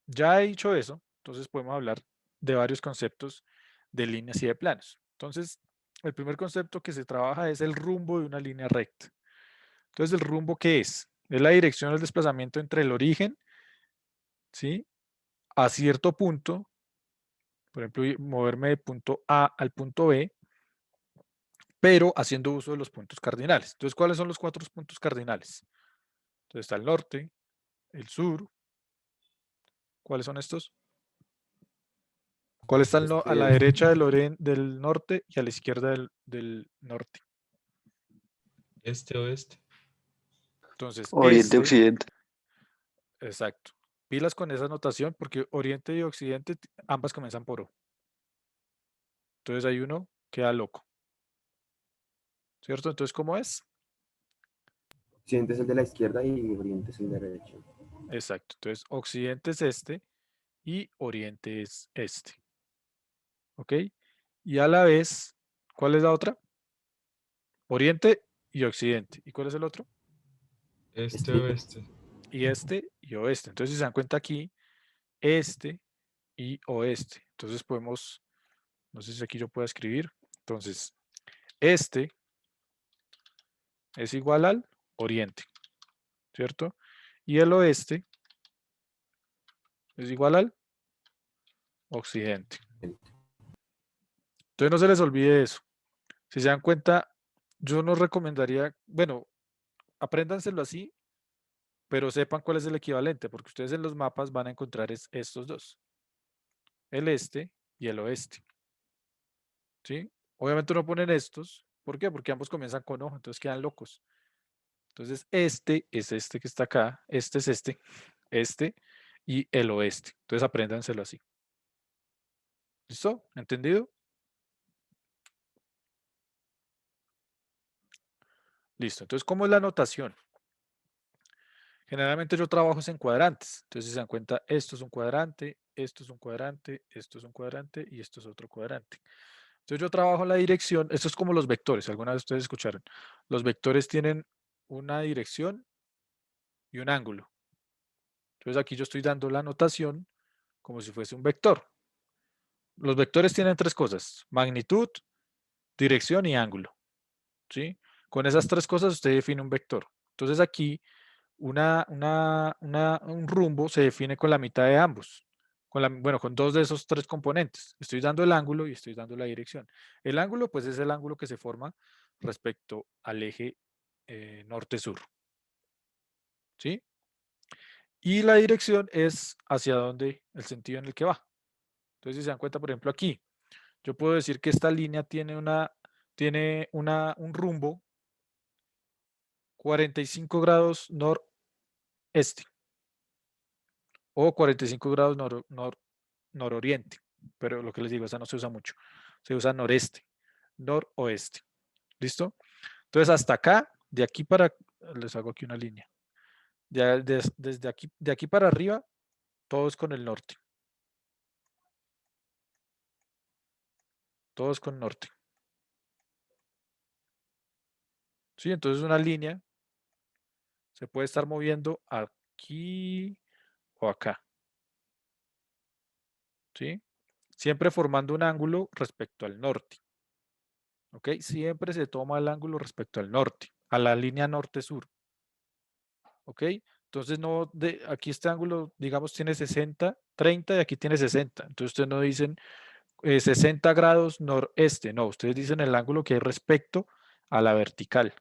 ya he dicho eso. Entonces, podemos hablar de varios conceptos de líneas y de planos. Entonces, el primer concepto que se trabaja es el rumbo de una línea recta. Entonces, ¿el rumbo qué es? Es la dirección del desplazamiento entre el origen, ¿sí? A cierto punto, por ejemplo, moverme de punto A al punto B, pero haciendo uso de los puntos cardinales. Entonces, ¿cuáles son los 4 puntos cardinales? Entonces, está el norte, el sur. ¿Cuáles son estos? ¿Cuál está a la derecha del norte y a la izquierda del norte? Este, oeste. Entonces, Oriente, Occidente. exacto. Pilas con esa notación porque Oriente y Occidente ambas comienzan por O. Entonces ahí uno queda loco. ¿Cierto? Entonces, ¿cómo es? Occidente es el de la izquierda y oriente es el de la derecha. Exacto. Entonces, occidente es este y oriente es este. ¿Ok? Y a la vez, ¿cuál es la otra? Oriente y occidente. ¿Y cuál es el otro? Este oeste. Y este y oeste. Entonces, si se dan cuenta aquí, este y oeste. Entonces podemos, no sé si aquí yo puedo escribir. Entonces, este es igual al oriente, ¿cierto? Y el oeste es igual al occidente. Entonces no se les olvide eso. Si se dan cuenta, yo no recomendaría, bueno, apréndanselo así, pero sepan cuál es el equivalente, porque ustedes en los mapas van a encontrar estos dos, el este y el oeste. ¿Sí? Obviamente no ponen estos. ¿Por qué? Porque ambos comienzan con ojo, entonces quedan locos. Entonces, este es este que está acá, este es este y el oeste. Entonces, apréndanselo así. ¿Listo? ¿Entendido? Listo. Entonces, ¿cómo es la notación? Generalmente yo trabajo en cuadrantes. Entonces, si se dan cuenta, esto es un cuadrante, esto es un cuadrante, esto es un cuadrante y esto es otro cuadrante. Entonces, yo trabajo en la dirección. Esto es como los vectores. Alguna vez ustedes escucharon. Los vectores tienen una dirección y un ángulo. Entonces, aquí yo estoy dando la notación como si fuese un vector. Los vectores tienen tres cosas: magnitud, dirección y ángulo. ¿Sí? Con esas tres cosas usted define un vector. Entonces aquí un rumbo se define con la mitad de ambos. Bueno, con dos de esos tres componentes. Estoy dando el ángulo y estoy dando la dirección. El ángulo, pues, es el ángulo que se forma respecto al eje norte-sur. ¿Sí? Y la dirección es hacia dónde, el sentido en el que va. Entonces, si se dan cuenta, por ejemplo, aquí, yo puedo decir que esta línea tiene un rumbo 45 grados noreste o 45 grados nororiente, pero lo que les digo, esa no se usa mucho, se usa noreste, noroeste. ¿Listo? Entonces, hasta acá, de aquí para, les hago aquí una línea, desde aquí, de aquí para arriba, todos con el norte. Todos con norte. ¿Sí? Entonces, una línea se puede estar moviendo aquí o acá. ¿Sí? Siempre formando un ángulo respecto al norte. ¿Ok? Siempre se toma el ángulo respecto al norte, a la línea norte-sur. ¿Ok? Entonces, no, aquí este ángulo, digamos, tiene 60, 30 y aquí tiene 60. Entonces, ustedes no dicen 60 grados noreste. No, ustedes dicen el ángulo que hay respecto a la vertical.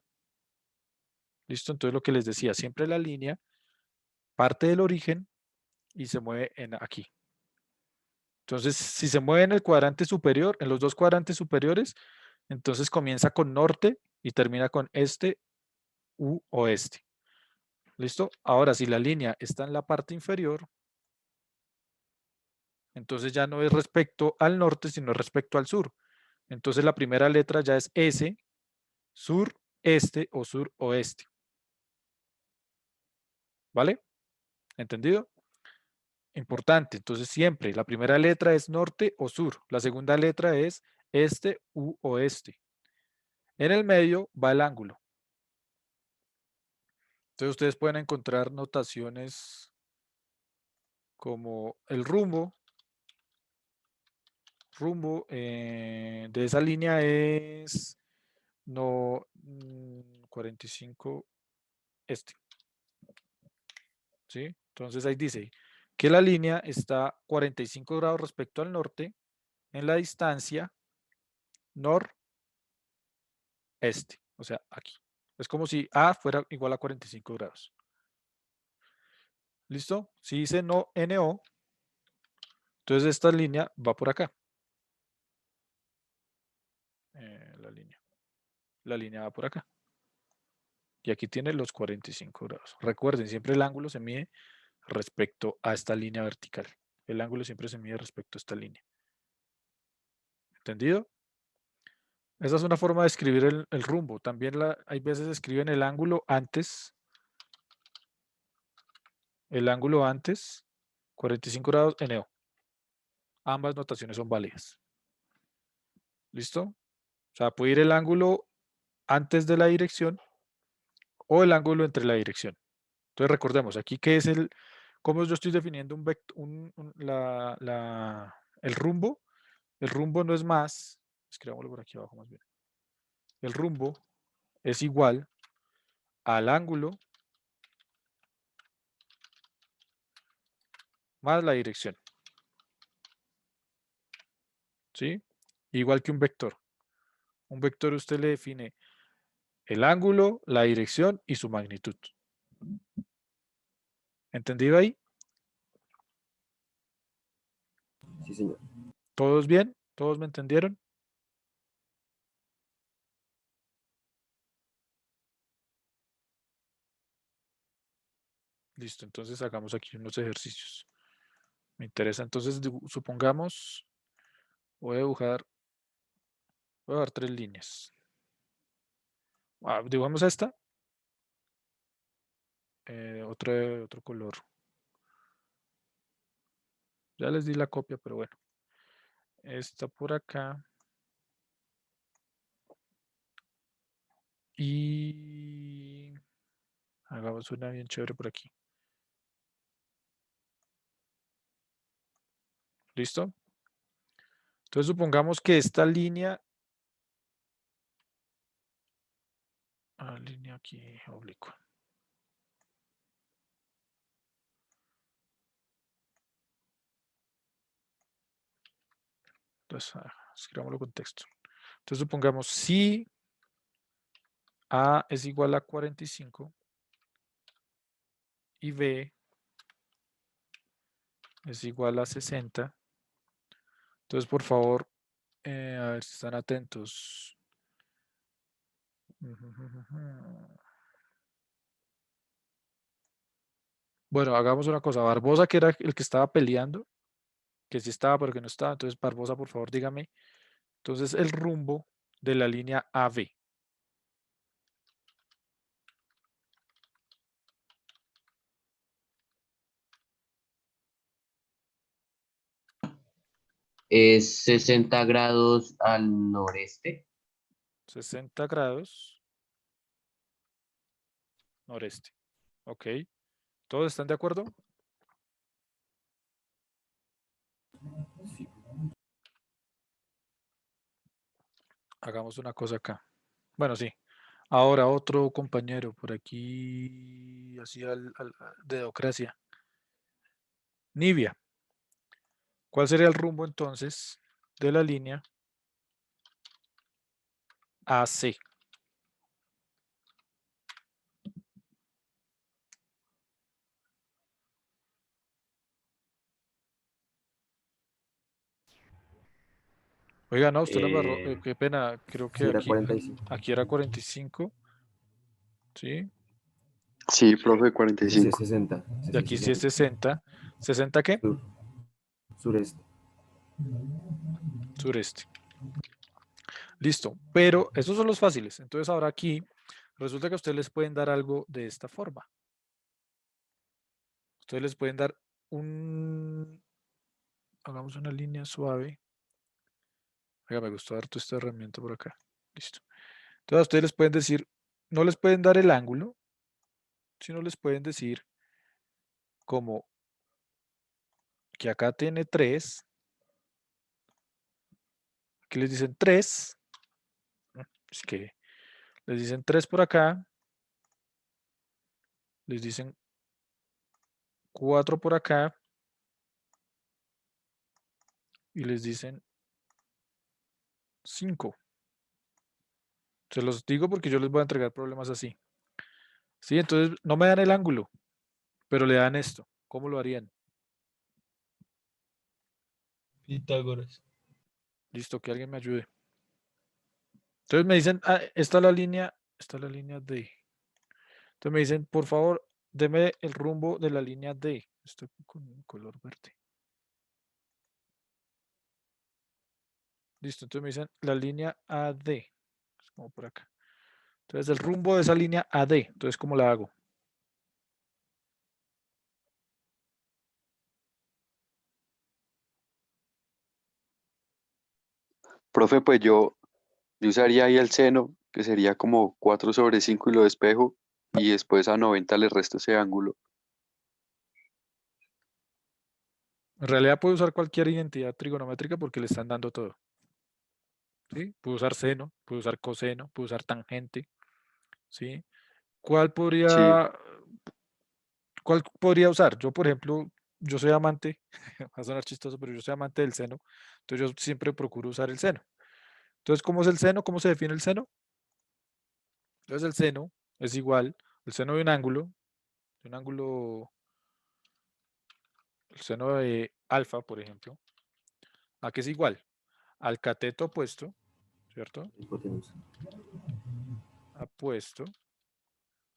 ¿Listo? Entonces, lo que les decía, siempre la línea parte del origen y se mueve aquí. Entonces, si se mueve en el cuadrante superior, en los dos cuadrantes superiores, entonces comienza con norte y termina con este u oeste. ¿Listo? Ahora, si la línea está en la parte inferior, entonces ya no es respecto al norte, sino respecto al sur. Entonces la primera letra ya es S, sur, este o sur, oeste. ¿Vale? ¿Entendido? Importante. Entonces siempre la primera letra es norte o sur. La segunda letra es este u oeste. En el medio va el ángulo. Entonces ustedes pueden encontrar notaciones como el rumbo de esa línea es 45 este. ¿Sí? Entonces ahí dice que la línea está 45 grados respecto al norte en la distancia noreste, o sea, aquí. Es como si A fuera igual a 45 grados. ¿Listo? Si dice NO, entonces esta línea va por acá. La línea va por acá. Y aquí tiene los 45 grados. Recuerden, siempre el ángulo se mide respecto a esta línea vertical. El ángulo siempre se mide respecto a esta línea. ¿Entendido? Esa es una forma de escribir el rumbo. También hay veces escriben el ángulo antes. El ángulo antes, 45 grados NO. Ambas notaciones son válidas. ¿Listo? O sea, puede ir el ángulo antes de la dirección o el ángulo entre la dirección. Entonces recordemos, aquí qué es cómo yo estoy definiendo el rumbo. El rumbo no es más, escribámoslo por aquí abajo más bien. El rumbo es igual al ángulo más la dirección. ¿Sí? Igual que un vector. Un vector usted le define el ángulo, la dirección y su magnitud. ¿Entendido ahí? Sí, señor. ¿Todos bien? ¿Todos me entendieron? Listo, entonces hagamos aquí unos ejercicios. Me interesa, entonces supongamos, voy a dibujar 3 líneas. Dibujamos esta. Otro color. Ya les di la copia, pero bueno. Esta por acá. Y hagamos una bien chévere por aquí. ¿Listo? Entonces supongamos que esta línea, línea aquí oblicua. Entonces, escribámoslo con texto. Entonces supongamos si A es igual a 45 y B es igual a 60. Entonces, por favor, a ver si están atentos. Bueno, hagamos una cosa. Barbosa, que era el que estaba peleando, que sí estaba, pero que no estaba. Entonces, Barbosa, por favor, dígame. Entonces, el rumbo de la línea AB. Es 60 grados al noreste. 60 grados noreste. Ok. ¿Todos están de acuerdo? Sí. Hagamos una cosa acá. Bueno, sí. Ahora otro compañero por aquí, así de Democracia. Nivia. ¿Cuál sería el rumbo entonces de la línea AC? Oiga, no, usted lo embarró. Qué pena, creo Sí, que era aquí, 45. aquí era 45. ¿Sí? Sí, profe, Ese sí 45. es 60. Y aquí sí es 60. ¿60 qué? Sur, sureste. Sureste. Listo. Pero esos son los fáciles. Entonces ahora aquí resulta que a ustedes les pueden dar algo de esta forma. Ustedes les pueden dar hagamos una línea suave. Oiga, me gustó harto esta herramienta por acá. Listo. Entonces a ustedes les pueden decir, no les pueden dar el ángulo, sino les pueden decir como que acá tiene 3. Aquí les dicen 3. Es que les dicen 3 por acá. Les dicen 4 por acá. Y les dicen 5. Se los digo porque yo les voy a entregar problemas así. Sí, entonces no me dan el ángulo, pero le dan esto. ¿Cómo lo harían? Pitágoras. Listo, que alguien me ayude. Entonces me dicen, esta es la línea D. Entonces me dicen, por favor, deme el rumbo de la línea D. Estoy con color verde. Listo, entonces me dicen la línea AD. Es como por acá. Entonces el rumbo de esa línea AD. Entonces, ¿cómo la hago? Profe, pues yo usaría ahí el seno, que sería como 4/5 y lo despejo, y después a 90 le resto ese ángulo. En realidad puedo usar cualquier identidad trigonométrica porque le están dando todo. ¿Sí? Puedo usar seno, puedo usar coseno, puedo usar tangente. ¿Sí? ¿Cuál Sí, podría, cuál podría usar? Yo, por ejemplo, yo soy amante, va a sonar chistoso, pero yo soy amante del seno. Entonces yo siempre procuro usar el seno. Entonces, ¿cómo es el seno? ¿Cómo se define el seno? Entonces el seno es igual, el seno de un ángulo, el seno de alfa, por ejemplo, ¿a qué es igual? Al cateto opuesto, ¿cierto? Hipotenusa. Apuesto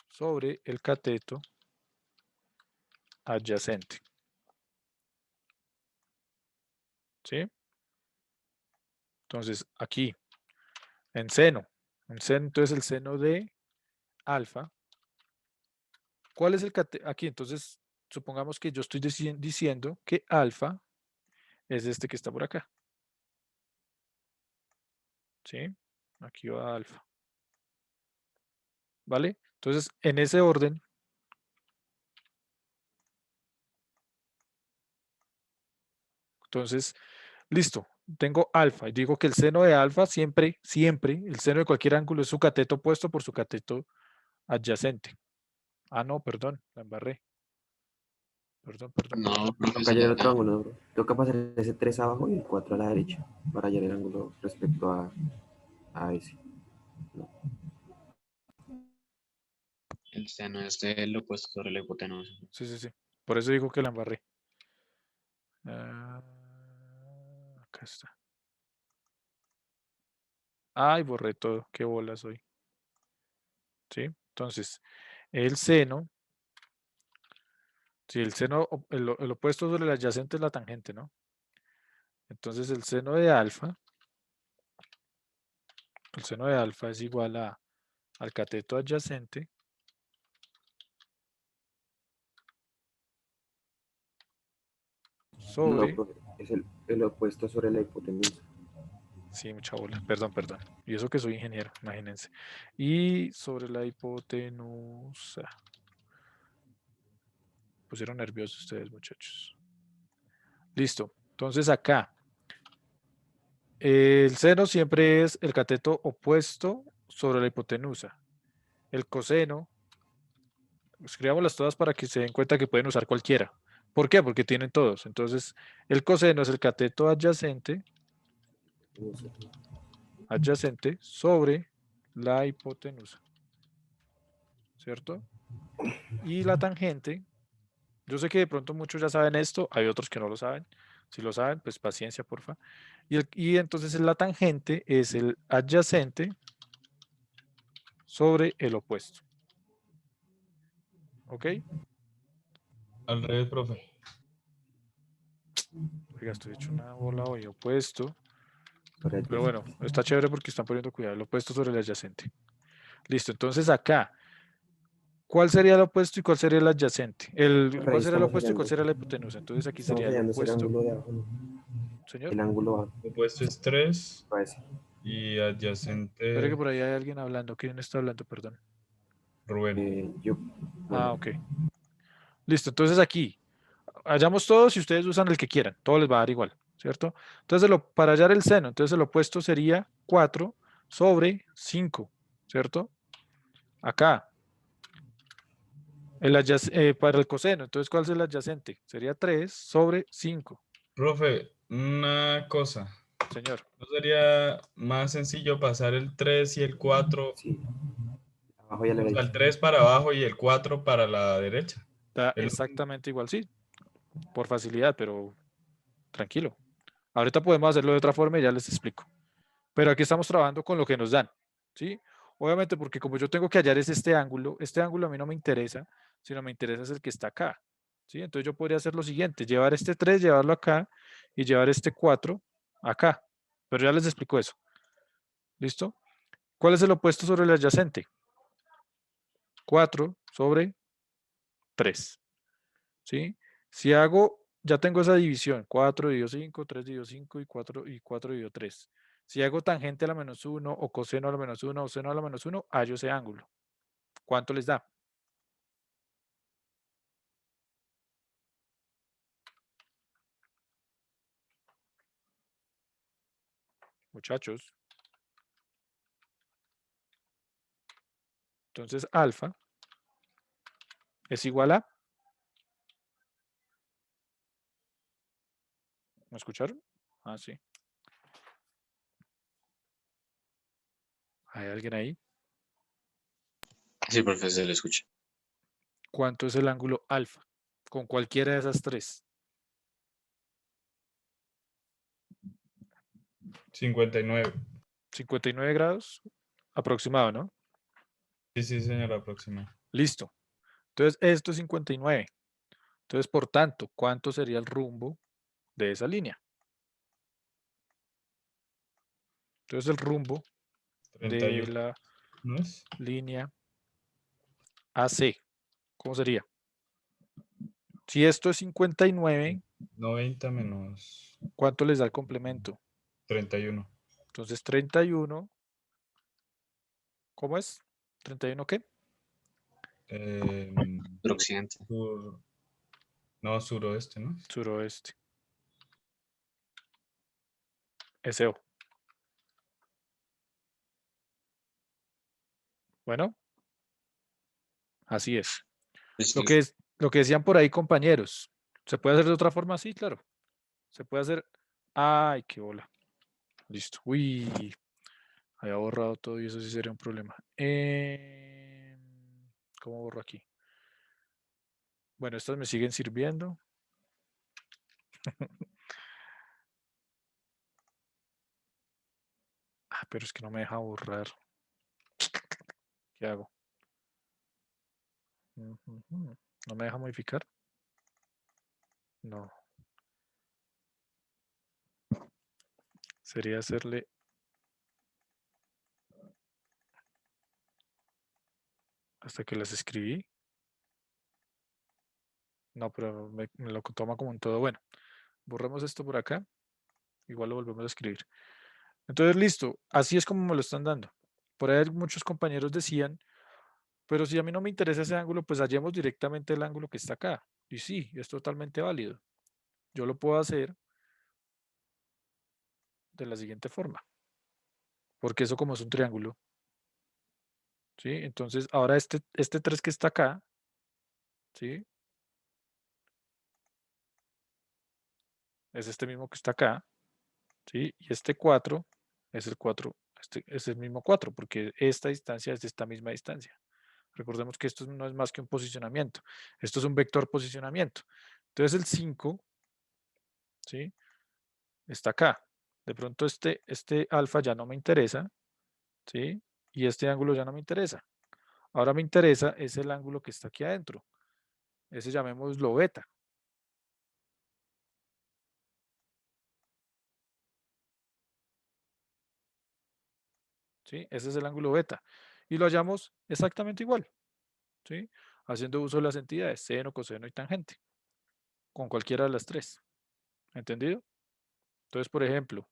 sobre el cateto adyacente. ¿Sí? Entonces, aquí, en seno, entonces el seno de alfa. ¿Cuál es el cateto? Aquí, entonces, supongamos que yo estoy diciendo que alfa es este que está por acá. ¿Sí? Aquí va alfa. ¿Vale? Entonces, en ese orden, entonces, listo, tengo alfa y digo que el seno de alfa siempre, el seno de cualquier ángulo es su cateto opuesto por su cateto adyacente. Ah, no, perdón, la embarré. Perdón. No, Toca profesor. hallar el otro ángulo, bro. Toca pasar ese 3 abajo y el 4 a la derecha para hallar el ángulo respecto a ese. No. El seno es el opuesto sobre la hipotenusa. Sí. Por eso digo que la embarré. Ah, acá está. Ay, borré todo. Qué bola soy. ¿Sí? Entonces, el seno, si el seno, el opuesto sobre el adyacente es la tangente, ¿no? Entonces, el seno de alfa es igual al cateto adyacente No, sobre, profe, es el opuesto sobre la hipotenusa. sí, mucha bola, perdón. Y eso que soy ingeniero, imagínense. Y sobre la hipotenusa. Pusieron nerviosos ustedes, muchachos. Listo. Entonces acá, el seno siempre es el cateto opuesto sobre la hipotenusa. El coseno, escribámoslas todas para que se den cuenta que pueden usar cualquiera. ¿Por qué? Porque tienen todos. Entonces, el coseno es el cateto adyacente sobre la hipotenusa, ¿cierto? Y la tangente, yo sé que de pronto muchos ya saben esto, hay otros que no lo saben. Si lo saben, pues paciencia, porfa. Y entonces la tangente es el adyacente sobre el opuesto. ¿Ok? Al revés, profe. Oiga, estoy hecho una bola hoy, opuesto. Para Pero bueno, está chévere porque están poniendo cuidado. El opuesto sobre el adyacente. Listo, entonces acá, ¿cuál sería el opuesto y cuál sería el adyacente? ¿Cuál sería el opuesto y cuál sería la hipotenusa? Entonces aquí Estamos sería el hallando ese opuesto. ángulo de abajo, ¿no? Señor, El ángulo abajo, Opuesto es 3 para ese. y espere que adyacente por ahí hay alguien hablando. ¿Quién está hablando? Perdón. Rubén. Yo, Ah, bueno, ok. Listo, entonces aquí, hallamos todos y ustedes usan el que quieran. Todo les va a dar igual, ¿cierto? Entonces, para hallar el seno, entonces el opuesto sería 4 sobre 5, ¿cierto? Acá, para el coseno, entonces, ¿cuál es el adyacente? Sería 3 sobre 5, Profe, una cosa. señor. ¿No sería más sencillo pasar el 3 y el 4, sí, abajo y a la o sea, el derecha. 3 para abajo y el 4 para la derecha? Da Es lo mismo. exactamente igual, sí, por facilidad, pero tranquilo. Ahorita podemos hacerlo de otra forma y ya les explico. Pero aquí estamos trabajando con lo que nos dan, ¿sí? Obviamente porque como yo tengo que hallar es este ángulo a mí no me interesa, sino me interesa es el que está acá, ¿sí? Entonces yo podría hacer lo siguiente, llevar este 3, llevarlo acá y llevar este 4 acá. Pero ya les explico eso. ¿Listo? ¿Cuál es el opuesto sobre el adyacente? 4 sobre 3. ¿Sí? Si hago, ya tengo esa división, 4 dividido 5, 3 dividido 5 y 4 dividido 3. Si hago tangente a la menos 1 o coseno a la menos 1 o seno a la menos 1, hallo ese ángulo. ¿Cuánto les da? Muchachos. Entonces, alfa es igual a... ¿Me escucharon? Ah, sí. ¿Hay alguien ahí? Sí, profe, se le escucha. ¿Cuánto es el ángulo alfa? Con cualquiera de esas tres. 59. 59 grados aproximado, ¿no? Sí, señora, próxima. Listo. Entonces, esto es 59. Entonces, por tanto, ¿cuánto sería el rumbo de esa línea? Entonces, el rumbo de 31. la ¿No es? línea AC, ¿cómo sería? Si esto es 59, 90 menos ¿cuánto les da el complemento? 31. Entonces, 31, ¿cómo es? ¿31 qué? Suroccidente. No, suroeste, ¿no? Suroeste. SO. Bueno, así es. Sí, Lo que decían por ahí, compañeros. ¿Se puede hacer de otra forma? Sí, claro. Se puede hacer. Ay, qué bola. Listo. Uy, había borrado todo y eso sí sería un problema. ¿Cómo borro aquí? Bueno, estas me siguen sirviendo. Ah, pero es que no me deja borrar. ¿Qué hago? ¿No me deja modificar? No. Sería hacerle... Hasta que las escribí. No, pero me lo toma como un todo. Bueno, borramos esto por acá. Igual lo volvemos a escribir. Entonces, listo. Así es como me lo están dando. Por ahí muchos compañeros decían, pero si a mí no me interesa ese ángulo, pues hallemos directamente el ángulo que está acá. Y sí, es totalmente válido. Yo lo puedo hacer de la siguiente forma. Porque eso como es un triángulo. ¿Sí? Entonces, ahora este 3 que está acá, ¿sí? Es este mismo que está acá, ¿sí? Y este 4 es el 4, es el mismo 4, porque esta distancia es de esta misma distancia. Recordemos que esto no es más que un posicionamiento. Esto es un vector posicionamiento. Entonces el 5, ¿sí? Está acá. De pronto este alfa ya no me interesa, ¿sí? Y este ángulo ya no me interesa. Ahora me interesa es el ángulo que está aquí adentro. Ese llamémoslo beta. ¿Sí? Ese es el ángulo beta. Y lo hallamos exactamente igual, ¿sí? Haciendo uso de las entidades, seno, coseno y tangente, con cualquiera de las tres. ¿Entendido? Entonces, por ejemplo,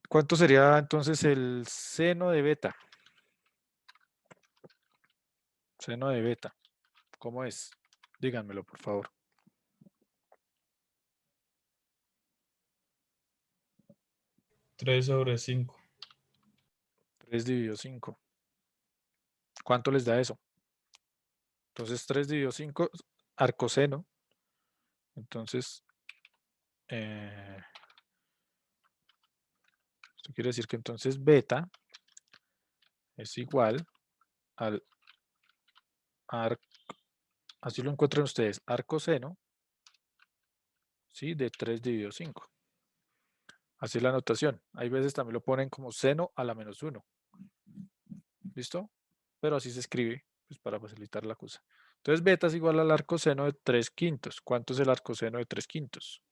¿cuánto sería entonces el seno de beta? Seno de beta, ¿cómo es? Díganmelo, por favor. 3 sobre 5. 3 dividido 5. ¿Cuánto les da eso? Entonces, 3 dividido 5, arcoseno. Entonces, esto quiere decir que entonces beta es igual al arco, así lo encuentran ustedes, arcoseno, ¿sí? De 3 dividido 5. Así es la notación. Hay veces también lo ponen como seno a la menos 1. ¿Listo? Pero así se escribe, pues para facilitar la cosa. Entonces beta es igual al arcoseno de 3 quintos. ¿Cuánto es el arcoseno de 3 quintos?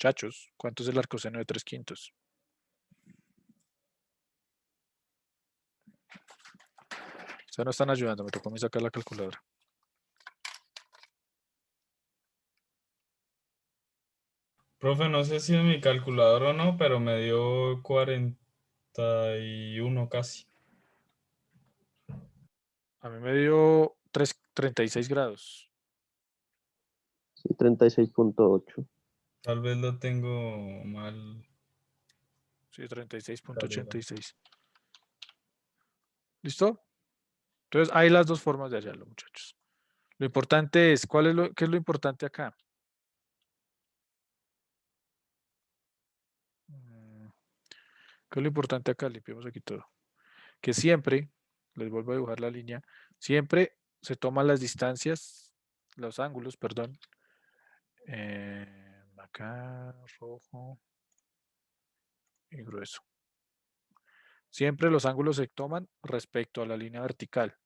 Muchachos, ¿cuánto es el arcoseno de 3/5? Ustedes no están ayudando, me tocó a mí sacar la calculadora. Profe, no sé si es mi calculador o no, pero me dio 41 casi. A mí me dio 36 grados. Sí, 36.8. Tal vez lo tengo mal. Sí, 36.86. ¿Listo? Entonces, hay las dos formas de hallarlo, muchachos. Lo importante es, ¿qué es lo importante acá? ¿Qué es lo importante acá? Limpiemos aquí todo. Que siempre, les vuelvo a dibujar la línea, siempre se toman las distancias, los ángulos, perdón. Acá, rojo y grueso. Siempre los ángulos se toman respecto a la línea vertical,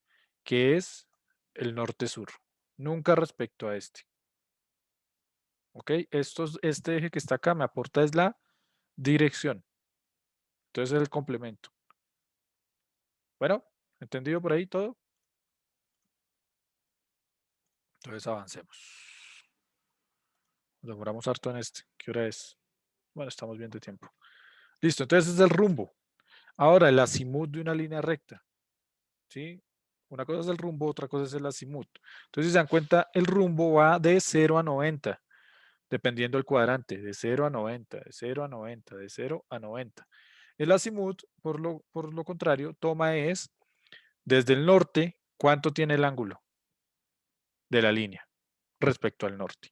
que es el norte-sur. Nunca respecto a este. ¿Ok? Este eje que está acá me aporta es la dirección. Entonces es el complemento. Bueno, ¿entendido por ahí todo? Entonces avancemos. Nos demoramos harto en este. ¿Qué hora es? Bueno, estamos bien de tiempo. Listo, entonces es el rumbo. Ahora, el azimut de una línea recta. ¿Sí? Una cosa es el rumbo, otra cosa es el azimut. Entonces, si se dan cuenta, el rumbo va de 0 a 90, dependiendo del cuadrante, de 0 a 90, de 0 a 90, de 0 a 90. El azimut, por lo contrario, toma es desde el norte, ¿cuánto tiene el ángulo de la línea respecto al norte?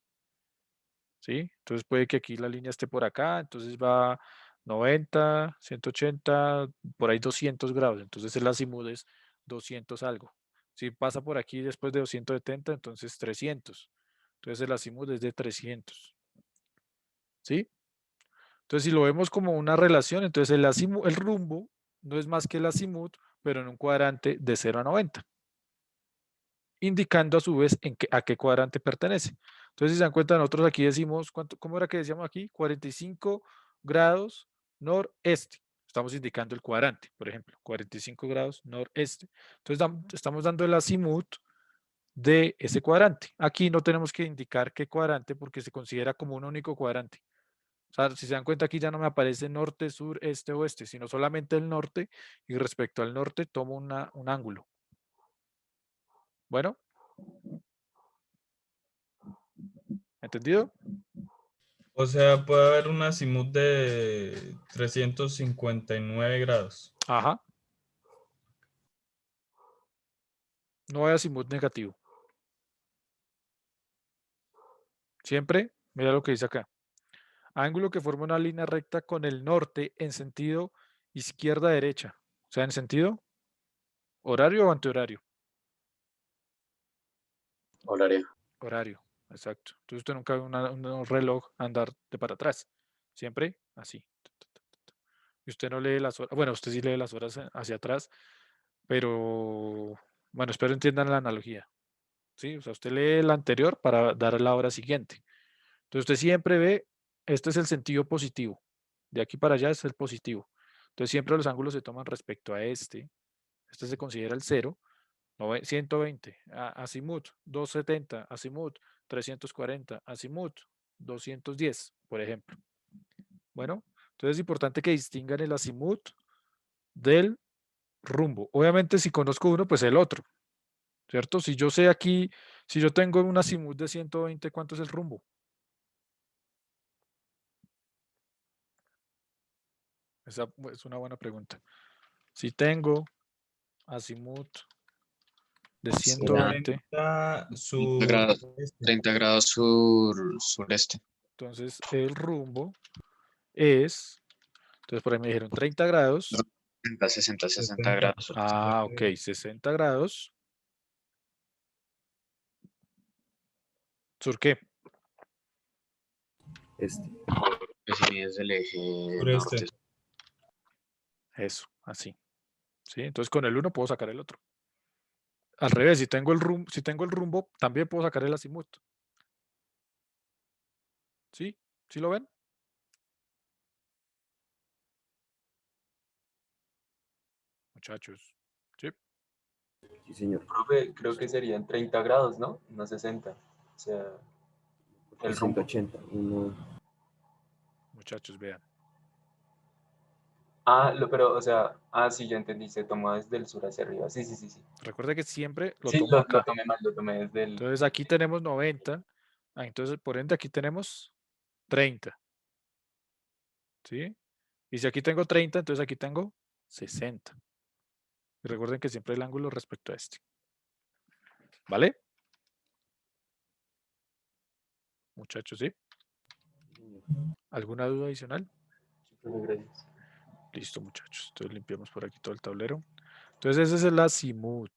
¿Sí? Entonces puede que aquí la línea esté por acá, entonces va 90, 180, por ahí 200 grados. Entonces el azimut es 200 algo. Si pasa por aquí después de 270, entonces 300. Entonces el azimut es de 300. ¿Sí? Entonces si lo vemos como una relación, entonces el rumbo no es más que el azimut, pero en un cuadrante de 0 a 90. Indicando a su vez a qué cuadrante pertenece. Entonces, si se dan cuenta, nosotros aquí decimos, ¿cómo era que decíamos aquí? 45 grados noreste. Estamos indicando el cuadrante, por ejemplo, 45 grados noreste. Entonces, estamos dando el azimut de ese cuadrante. Aquí no tenemos que indicar qué cuadrante porque se considera como un único cuadrante. O sea, si se dan cuenta, aquí ya no me aparece norte, sur, este, oeste, sino solamente el norte, y respecto al norte tomo un ángulo. Bueno. ¿Entendido? O sea, puede haber un azimut de 359 grados. Ajá. No hay azimut negativo. Siempre, mira lo que dice acá. Ángulo que forma una línea recta con el norte en sentido izquierda-derecha. O sea, en sentido horario o antihorario. Horario. Horario, exacto. Entonces usted nunca ve un reloj andar de para atrás. Siempre así. Y usted no lee las horas. Bueno, usted sí lee las horas hacia atrás, pero bueno, espero entiendan la analogía. ¿Sí? O sea, usted lee la anterior para dar la hora siguiente. Entonces usted siempre ve, este es el sentido positivo. De aquí para allá es el positivo. Entonces siempre los ángulos se toman respecto a este. Este se considera el 0. 120, azimut, 270, azimut, 340, azimut, 210, por ejemplo. Bueno, entonces es importante que distingan el azimut del rumbo. Obviamente si conozco uno, pues el otro, ¿cierto? Si yo sé aquí, si yo tengo un azimut de 120, ¿cuánto es el rumbo? Esa es una buena pregunta. Si tengo azimut de 120, 30 30 grados, 30 grados sureste. entonces el rumbo es, entonces por ahí me dijeron 30 grados. 60 grados. Ah, ok, 60 grados. ¿Sur qué? Este. Que si es el eje Sureste. norte. Eso, así. ¿Sí? Entonces con el 1 puedo sacar el otro. Al revés, si tengo el rumbo, también puedo sacar el azimut. ¿Sí? ¿Sí lo ven? muchachos. ¿Sí? Sí, señor. Profe, creo que serían 30 grados, ¿no? No 60. O sea, el rumbo. 180. Muchachos, vean. Pero, o sea, sí, ya entendí, se tomó desde el sur hacia arriba. Sí, sí, sí, sí. Recuerda que siempre lo Sí, tomo acá. lo tomé mal, lo tomé desde el... Entonces aquí tenemos 90. Entonces, por ende, aquí tenemos 30. ¿Sí? Y si aquí tengo 30, entonces aquí tengo 60. Y recuerden que siempre el ángulo respecto a este. ¿Vale? Muchachos, ¿sí? ¿Alguna duda adicional? Sí, profe, gracias. Listo, muchachos. Entonces limpiamos por aquí todo el tablero. Entonces ese es el azimut.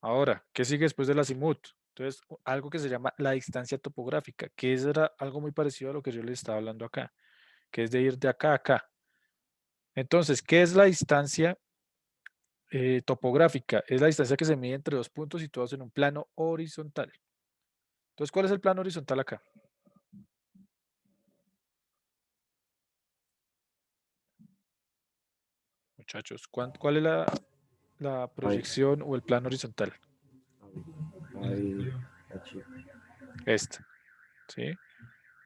Ahora, ¿qué sigue después del azimut? Entonces, algo que se llama la distancia topográfica, que era algo muy parecido a lo que yo les estaba hablando acá, que es de ir de acá a acá. Entonces, ¿qué es la distancia topográfica? Es la distancia que se mide entre dos puntos situados en un plano horizontal. Entonces, ¿cuál es el plano horizontal acá? Muchachos, ¿cuál es la proyección o el plano horizontal? Ahí. Esta. ¿Sí?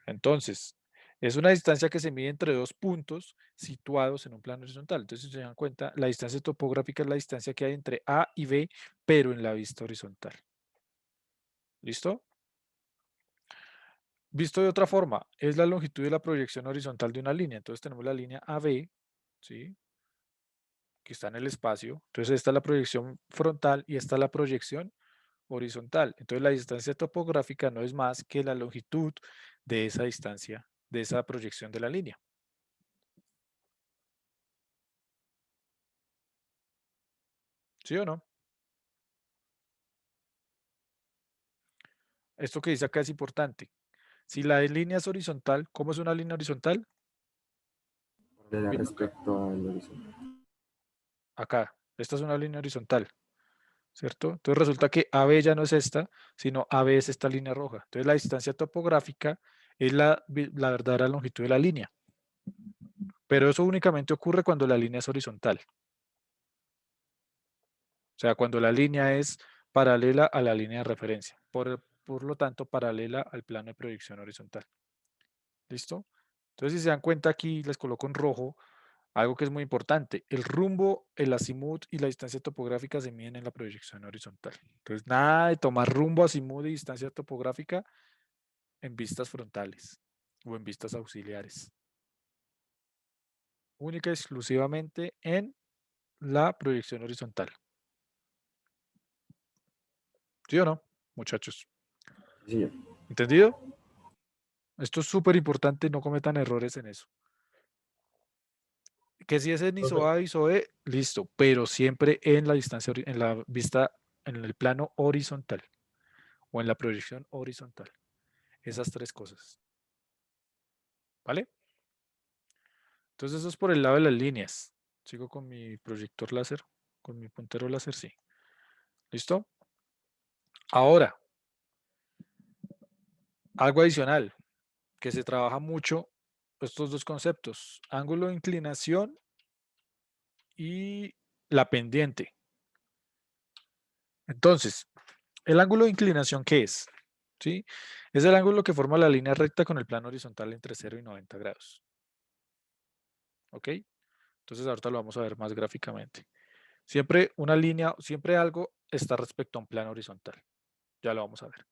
Entonces, es una distancia que se mide entre dos puntos situados en un plano horizontal. Entonces, si se dan cuenta, la distancia topográfica es la distancia que hay entre A y B, pero en la vista horizontal. ¿Listo? Visto de otra forma, es la longitud de la proyección horizontal de una línea. Entonces tenemos la línea AB, ¿sí? Que está en el espacio. Entonces esta es la proyección frontal y esta es la proyección horizontal. Entonces la distancia topográfica no es más que la longitud de esa distancia, de esa proyección de la línea. ¿Sí o no? Esto que dice acá es importante. Si la línea es horizontal, ¿cómo es una línea horizontal? Respecto al horizonte. Acá, esta es una línea horizontal, ¿cierto? Entonces resulta que AB ya no es esta, sino AB es esta línea roja. Entonces la distancia topográfica es la verdadera longitud de la línea. Pero eso únicamente ocurre cuando la línea es horizontal. O sea, cuando la línea es paralela a la línea de referencia. Por lo tanto, paralela al plano de proyección horizontal. ¿Listo? Entonces, si se dan cuenta aquí, les coloco en rojo algo que es muy importante. El rumbo, el azimut y la distancia topográfica se miden en la proyección horizontal. Entonces, nada de tomar rumbo, azimut y distancia topográfica en vistas frontales o en vistas auxiliares. Única y exclusivamente en la proyección horizontal. ¿Sí o no, muchachos? Sí, señor. ¿Entendido? Esto es súper importante, no cometan errores en eso. Que si es en ISO A, ISO E, listo, pero siempre en la distancia, en la vista, en el plano horizontal o en la proyección horizontal. Esas tres cosas. ¿Vale? Entonces eso es por el lado de las líneas. Sigo con mi proyector láser, con mi puntero láser, sí. ¿Listo? Ahora, algo adicional, que se trabaja mucho estos dos conceptos, ángulo de inclinación y la pendiente. Entonces, ¿el ángulo de inclinación qué es? ¿Sí? Es el ángulo que forma la línea recta con el plano horizontal entre 0 y 90 grados. ¿Ok? Entonces ahorita lo vamos a ver más gráficamente. Siempre una línea, siempre algo está respecto a un plano horizontal. Ya lo vamos a ver.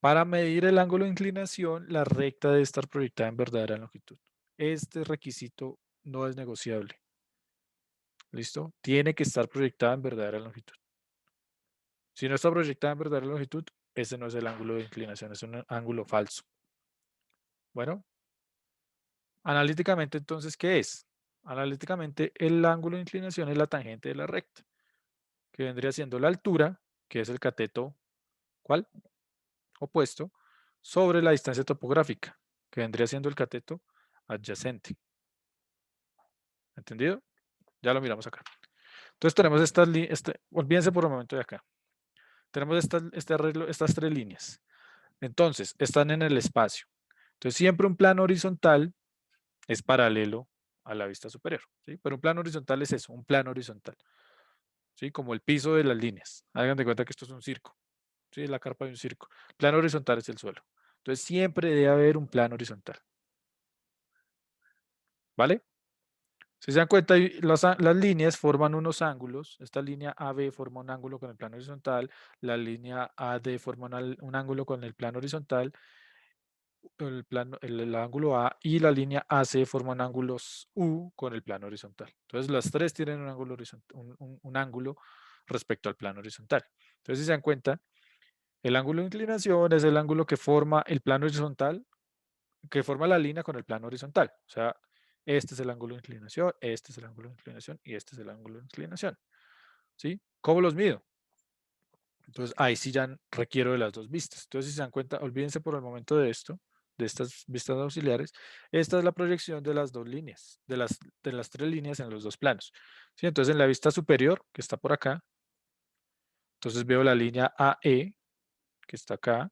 Para medir el ángulo de inclinación, la recta debe estar proyectada en verdadera longitud. Este requisito no es negociable. ¿Listo? Tiene que estar proyectada en verdadera longitud. Si no está proyectada en verdadera longitud, ese no es el ángulo de inclinación, es un ángulo falso. Bueno, analíticamente entonces, ¿qué es? Analíticamente el ángulo de inclinación es la tangente de la recta, que vendría siendo la altura, que es el cateto, ¿cuál? Opuesto, sobre la distancia topográfica, que vendría siendo el cateto adyacente. ¿Entendido? Ya lo miramos acá. Entonces tenemos estas líneas, olvídense por un momento de acá. Tenemos estas tres líneas. Entonces, están en el espacio. Entonces, siempre un plano horizontal es paralelo a la vista superior, ¿sí? Pero un plano horizontal es eso, un plano horizontal, ¿sí? Como el piso de las líneas. Hagan de cuenta que esto es un circo, ¿sí? Es la carpa de un circo. El plano horizontal es el suelo. Entonces siempre debe haber un plano horizontal. ¿Vale? Si se dan cuenta, las líneas forman unos ángulos. Esta línea AB forma un ángulo con el plano horizontal. La línea AD forma un ángulo con el plano horizontal. El ángulo A y la línea AC forman ángulos U con el plano horizontal. Entonces, las tres tienen un ángulo horizontal, un ángulo respecto al plano horizontal. Entonces, si se dan cuenta, el ángulo de inclinación es el ángulo que forma el plano horizontal, que forma la línea con el plano horizontal. O sea, este es el ángulo de inclinación, este es el ángulo de inclinación y este es el ángulo de inclinación. ¿Sí? ¿Cómo los mido? Entonces, ahí sí ya requiero de las dos vistas. Entonces, si se dan cuenta, olvídense por el momento de esto, de estas vistas auxiliares. Esta es la proyección de las dos líneas, de las tres líneas en los dos planos. ¿Sí? Entonces, en la vista superior, que está por acá, entonces veo la línea AE, que está acá,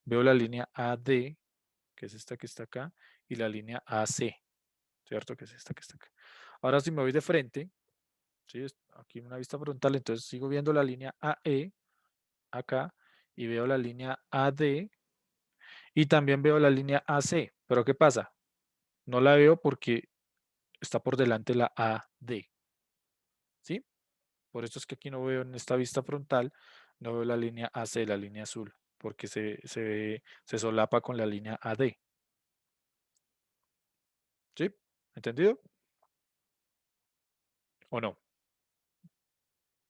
veo la línea AD, que es esta que está acá, y la línea AC, ¿cierto? Que es esta que está acá. Ahora, si me voy de frente, ¿sí? Aquí una vista frontal, entonces sigo viendo la línea AE acá, y veo la línea AD, y también veo la línea AC. Pero ¿qué pasa? No la veo porque está por delante la AD. ¿Sí? Por eso es que aquí no veo en esta vista frontal, no veo la línea AC, la línea azul, porque se solapa con la línea AD. ¿Sí? ¿Entendido? ¿O no?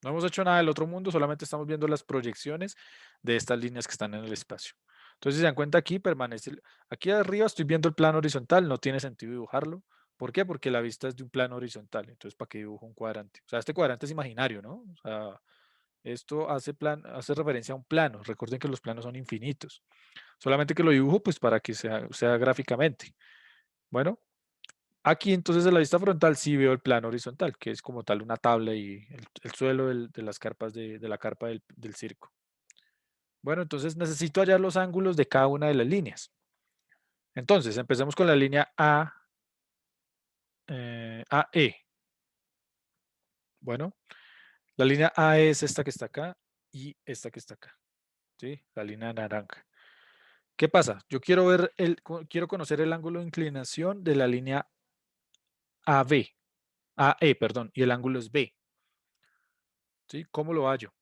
No hemos hecho nada del otro mundo, solamente estamos viendo las proyecciones de estas líneas que están en el espacio. Entonces, si se dan cuenta aquí, permanece. Aquí arriba estoy viendo el plano horizontal, no tiene sentido dibujarlo. ¿Por qué? Porque la vista es de un plano horizontal. Entonces, ¿para qué dibujo un cuadrante? O sea, este cuadrante es imaginario, ¿no? O sea, esto hace referencia a un plano. Recuerden que los planos son infinitos. Solamente que lo dibujo, pues, para que sea gráficamente. Bueno, aquí entonces en la vista frontal sí veo el plano horizontal, que es como tal una tabla y el suelo de las carpas de la carpa del circo. Bueno, entonces necesito hallar los ángulos de cada una de las líneas. Entonces, empecemos con la línea AE. Bueno, la línea AE es esta que está acá y esta que está acá. ¿Sí? La línea naranja. ¿Qué pasa? Yo quiero conocer el ángulo de inclinación de la línea AE, perdón, y el ángulo es B. ¿Sí? ¿Cómo lo hallo?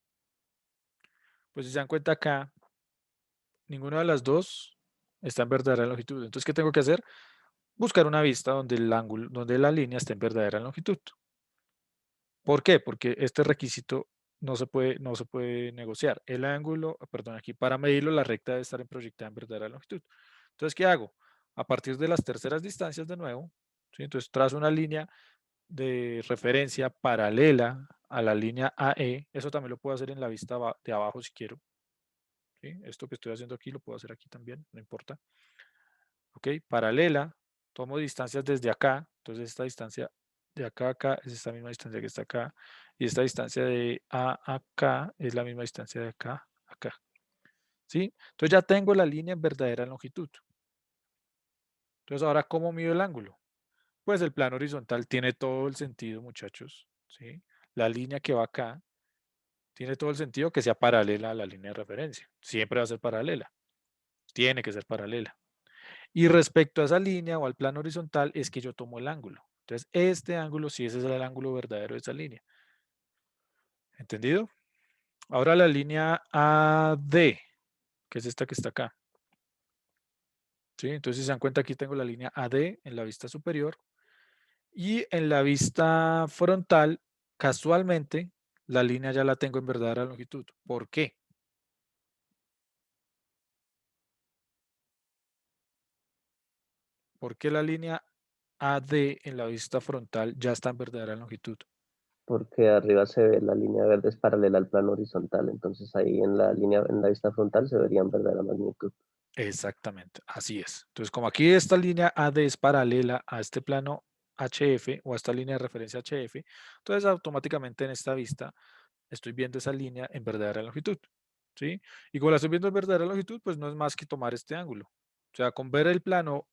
Pues si se dan cuenta acá, ninguna de las dos está en verdadera longitud. Entonces, ¿qué tengo que hacer? Buscar una vista donde el ángulo, donde la línea esté en verdadera longitud. ¿Por qué? Porque este requisito no se puede negociar. El ángulo, perdón, aquí para medirlo, la recta debe estar proyectada en verdadera longitud. Entonces, ¿qué hago? A partir de las terceras distancias de nuevo, ¿sí? Entonces trazo una línea de referencia paralela a la línea AE. Eso también lo puedo hacer en la vista de abajo si quiero. ¿Sí? Esto que estoy haciendo aquí lo puedo hacer aquí también, no importa. ¿Ok? Paralela, tomo distancias desde acá, entonces esta distancia de acá a acá es esta misma distancia que está acá, y esta distancia de A a acá es la misma distancia de acá a acá. ¿Sí? Entonces ya tengo la línea en verdadera longitud. Entonces ahora, ¿cómo mido el ángulo? Pues el plano horizontal tiene todo el sentido, muchachos. ¿Sí? La línea que va acá tiene todo el sentido que sea paralela a la línea de referencia. Siempre va a ser paralela. Tiene que ser paralela. Y respecto a esa línea o al plano horizontal es que yo tomo el ángulo. Entonces, este ángulo, sí, ese es el ángulo verdadero de esa línea. ¿Entendido? Ahora la línea AD, que es esta que está acá. ¿Sí? Entonces, si se dan cuenta, aquí tengo la línea AD en la vista superior. Y en la vista frontal, casualmente, la línea ya la tengo en verdadera longitud. ¿Por qué? ¿Por qué la línea AD en la vista frontal ya está en verdadera longitud? Porque arriba se ve la línea verde es paralela al plano horizontal, entonces ahí en la línea, en la vista frontal se vería en verdadera magnitud. Exactamente, así es. Entonces, como aquí esta línea AD es paralela a este plano HF o a esta línea de referencia HF, entonces automáticamente en esta vista estoy viendo esa línea en verdadera longitud. ¿Sí? Y como la estoy viendo en verdadera longitud, pues no es más que tomar este ángulo. O sea, con ver el plano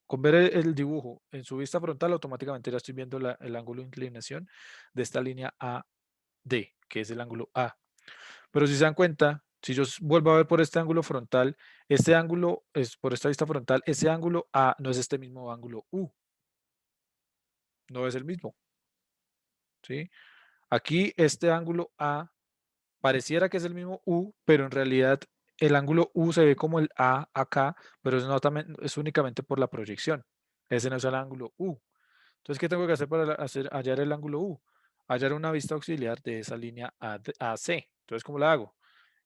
Con ver el dibujo en su vista frontal, automáticamente ya estoy viendo el ángulo de inclinación de esta línea AD, que es el ángulo A. Pero si se dan cuenta, si yo vuelvo a ver por este ángulo frontal, este ángulo es por esta vista frontal, ese ángulo A no es este mismo ángulo U. No es el mismo. ¿Sí? Aquí este ángulo A pareciera que es el mismo U, pero en realidad el ángulo U se ve como el A acá, pero es únicamente por la proyección. Ese no es el ángulo U. Entonces, ¿qué tengo que hacer para hallar el ángulo U? Hallar una vista auxiliar de esa línea AC. Entonces, ¿cómo la hago?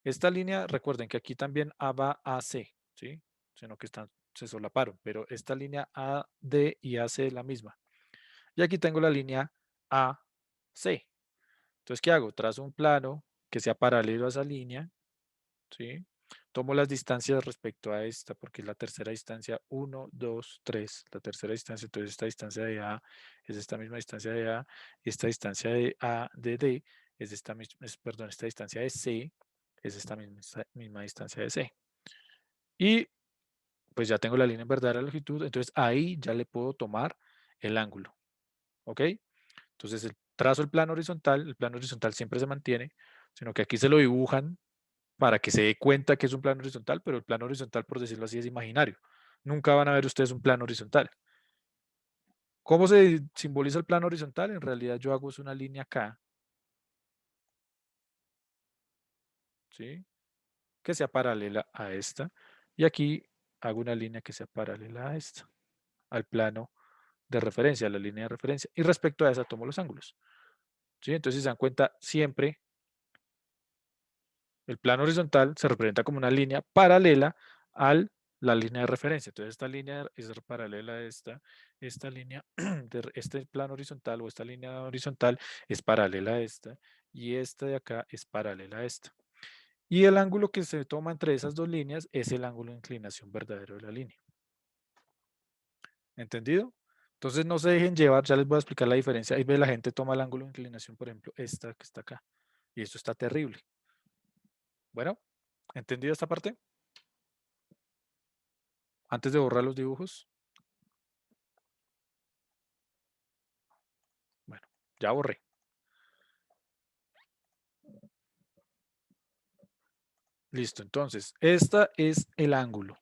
Esta línea, recuerden que aquí también A va AC, ¿sí? Sino que se solaparon, pero esta línea AD y AC es la misma. Y aquí tengo la línea AC. Entonces, ¿qué hago? Trazo un plano que sea paralelo a esa línea, ¿sí? Tomo las distancias respecto a esta, porque es la tercera distancia, 1, 2, 3, la tercera distancia, entonces esta distancia de A es esta misma distancia de A, esta distancia de A de D es esta perdón, esta distancia de C es esta misma distancia de C. Y pues ya tengo la línea en verdadera longitud, entonces ahí ya le puedo tomar el ángulo, ¿ok? Entonces trazo el plano horizontal siempre se mantiene, sino que aquí se lo dibujan para que se dé cuenta que es un plano horizontal, pero el plano horizontal, por decirlo así, es imaginario. Nunca van a ver ustedes un plano horizontal. ¿Cómo se simboliza el plano horizontal? En realidad yo hago es una línea acá, ¿sí? Que sea paralela a esta. Y aquí hago una línea que sea paralela a esta, al plano de referencia, a la línea de referencia. Y respecto a esa tomo los ángulos. ¿Sí? Entonces, si se dan cuenta, siempre el plano horizontal se representa como una línea paralela a la línea de referencia. Entonces, esta línea es paralela a esta línea, este plano horizontal o esta línea horizontal es paralela a esta y esta de acá es paralela a esta. Y el ángulo que se toma entre esas dos líneas es el ángulo de inclinación verdadero de la línea. ¿Entendido? Entonces no se dejen llevar, ya les voy a explicar la diferencia. Ahí ve la gente toma el ángulo de inclinación, por ejemplo, esta que está acá. Y esto está terrible. Bueno, ¿entendido esta parte? Antes de borrar los dibujos. Bueno, ya borré. Listo, entonces, esta es el ángulo.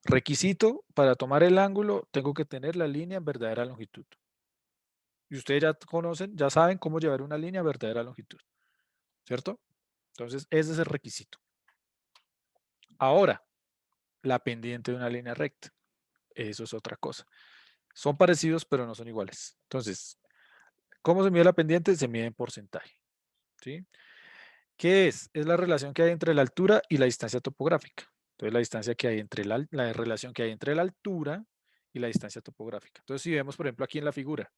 Requisito para tomar el ángulo, tengo que tener la línea en verdadera longitud. Y ustedes ya conocen, ya saben cómo llevar una línea en verdadera longitud. ¿Cierto? Entonces, ese es el requisito. Ahora, la pendiente de una línea recta. Eso es otra cosa. Son parecidos, pero no son iguales. Entonces, ¿cómo se mide la pendiente? Se mide en porcentaje. ¿Sí? ¿Qué es? Es la relación que hay entre la altura y la distancia topográfica. Entonces, la distancia que hay entre la relación que hay entre la altura y la distancia topográfica. Entonces, si vemos, por ejemplo, aquí en la figura,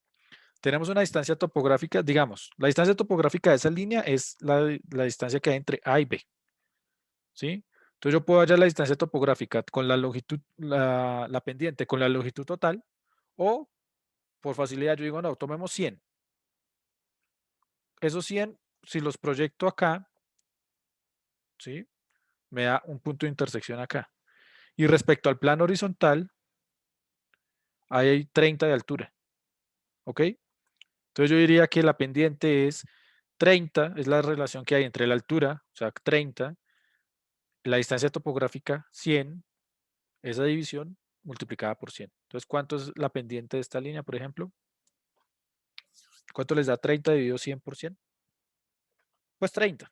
tenemos una distancia topográfica, digamos, la distancia topográfica de esa línea es la distancia que hay entre A y B. ¿Sí? Entonces, yo puedo hallar la distancia topográfica con la longitud, la pendiente con la longitud total, o por facilidad yo digo, no, tomemos 100. Esos 100, si los proyecto acá, ¿sí? Me da un punto de intersección acá. Y respecto al plano horizontal, ahí hay 30 de altura. ¿Ok? Entonces yo diría que la pendiente es 30, es la relación que hay entre la altura, o sea, 30, la distancia topográfica, 100, esa división multiplicada por 100. Entonces, ¿cuánto es la pendiente de esta línea, por ejemplo? ¿Cuánto les da 30 dividido 100 por 100? Pues 30.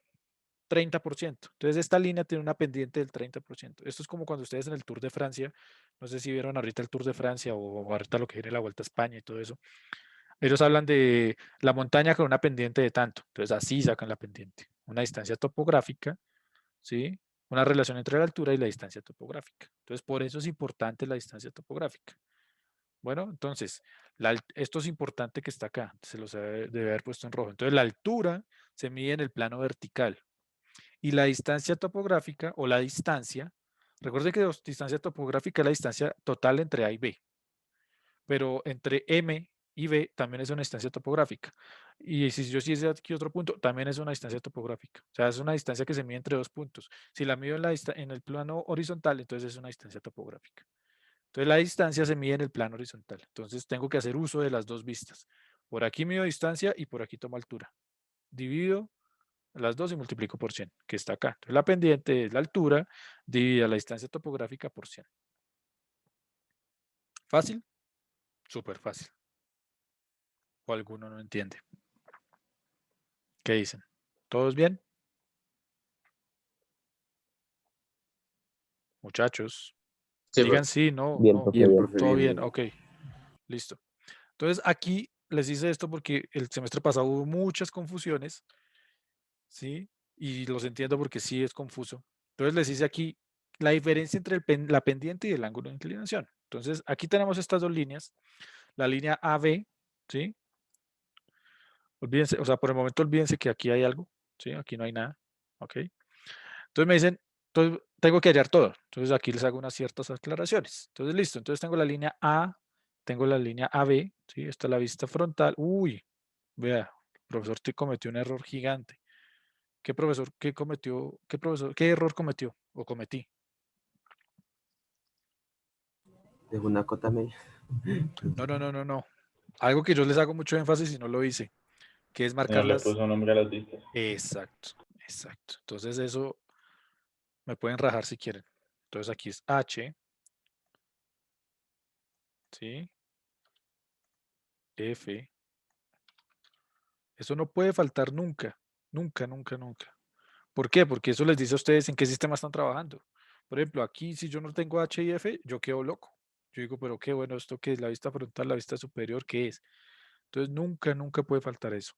30%. Entonces, esta línea tiene una pendiente del 30%. Esto es como cuando ustedes en el Tour de Francia, no sé si vieron ahorita el Tour de Francia o ahorita lo que viene la Vuelta a España y todo eso. Ellos hablan de la montaña con una pendiente de tanto. Entonces, así sacan la pendiente. Una distancia topográfica, ¿sí? Una relación entre la altura y la distancia topográfica. Entonces, por eso es importante la distancia topográfica. Bueno, entonces, esto es importante que está acá. Se los debe haber puesto en rojo. Entonces, la altura se mide en el plano vertical. Y la distancia topográfica o la distancia, recuerden que la distancia topográfica es la distancia total entre A y B, pero entre M y B también es una distancia topográfica. Y si yo hice aquí otro punto, también es una distancia topográfica. O sea, es una distancia que se mide entre dos puntos. Si la mido en el plano horizontal, entonces es una distancia topográfica. Entonces la distancia se mide en el plano horizontal. Entonces tengo que hacer uso de las dos vistas. Por aquí mido distancia y por aquí tomo altura. Divido las dos y multiplico por 100, que está acá. Entonces la pendiente es la altura dividida la distancia topográfica por 100. ¿Fácil? Súper fácil. ¿O alguno no entiende? ¿Qué dicen? ¿Todos bien? Digan profe. sí, no, Bien, no. profe, Bien, bien. profe, Todo bien. bien, ok. Listo. Entonces aquí les hice esto porque el semestre pasado hubo muchas confusiones, ¿sí? Y los entiendo porque sí es confuso. Entonces les hice aquí la diferencia entre la pendiente y el ángulo de inclinación. Entonces aquí tenemos estas dos líneas, la línea AB, ¿sí? Olvídense, o sea, por el momento olvídense que aquí hay algo, ¿sí? Aquí no hay nada, ¿ok? Entonces me dicen, entonces tengo que hallar todo. Entonces aquí les hago unas ciertas aclaraciones. Entonces listo, entonces tengo la línea A, tengo la línea AB, ¿sí? Esta es la vista frontal. Uy, vea, el profesor te cometió un error gigante. ¿Qué profesor, qué cometió, qué profesor, qué error cometió o cometí? Dejo una cota media. No, no, no, no, no. Algo que yo les hago mucho énfasis y no lo hice, que es No marcar le las... puso nombre a las vistas. Exacto, exacto. Entonces eso me pueden rajar si quieren. Entonces aquí es H, ¿sí? F. Eso no puede faltar nunca, nunca, nunca, nunca. ¿Por qué? Porque eso les dice a ustedes en qué sistema están trabajando. Por ejemplo, aquí si yo no tengo H y F, yo quedo loco. Yo digo, pero qué bueno, ¿esto qué es? La vista frontal, la vista superior, ¿qué es? Entonces nunca, nunca puede faltar eso.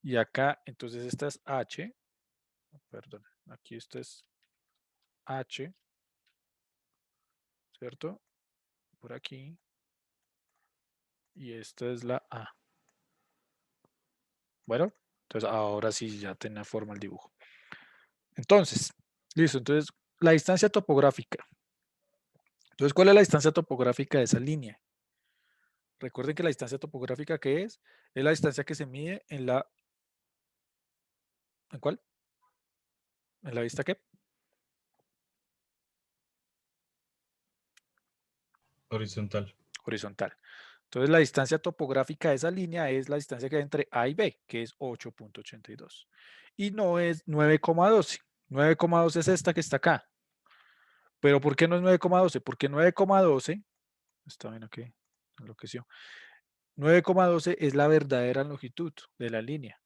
Y acá, entonces esta es H, perdón, aquí esta es H, ¿cierto? Por aquí. Y esta es la A. Bueno, entonces ahora sí ya tiene forma el dibujo. Entonces, listo, entonces la distancia topográfica. Entonces, ¿cuál es la distancia topográfica de esa línea? Recuerden que la distancia topográfica que es la distancia que se mide en la... ¿En cuál? ¿En la vista qué? Horizontal. Horizontal. Entonces, la distancia topográfica de esa línea es la distancia que hay entre A y B, que es 8.82. Y no es 9,12. 9,12 es esta que está acá. Pero ¿por qué no es 9,12? Porque 9,12, está bien aquí, enloqueció. 9,12 es la verdadera longitud de la línea.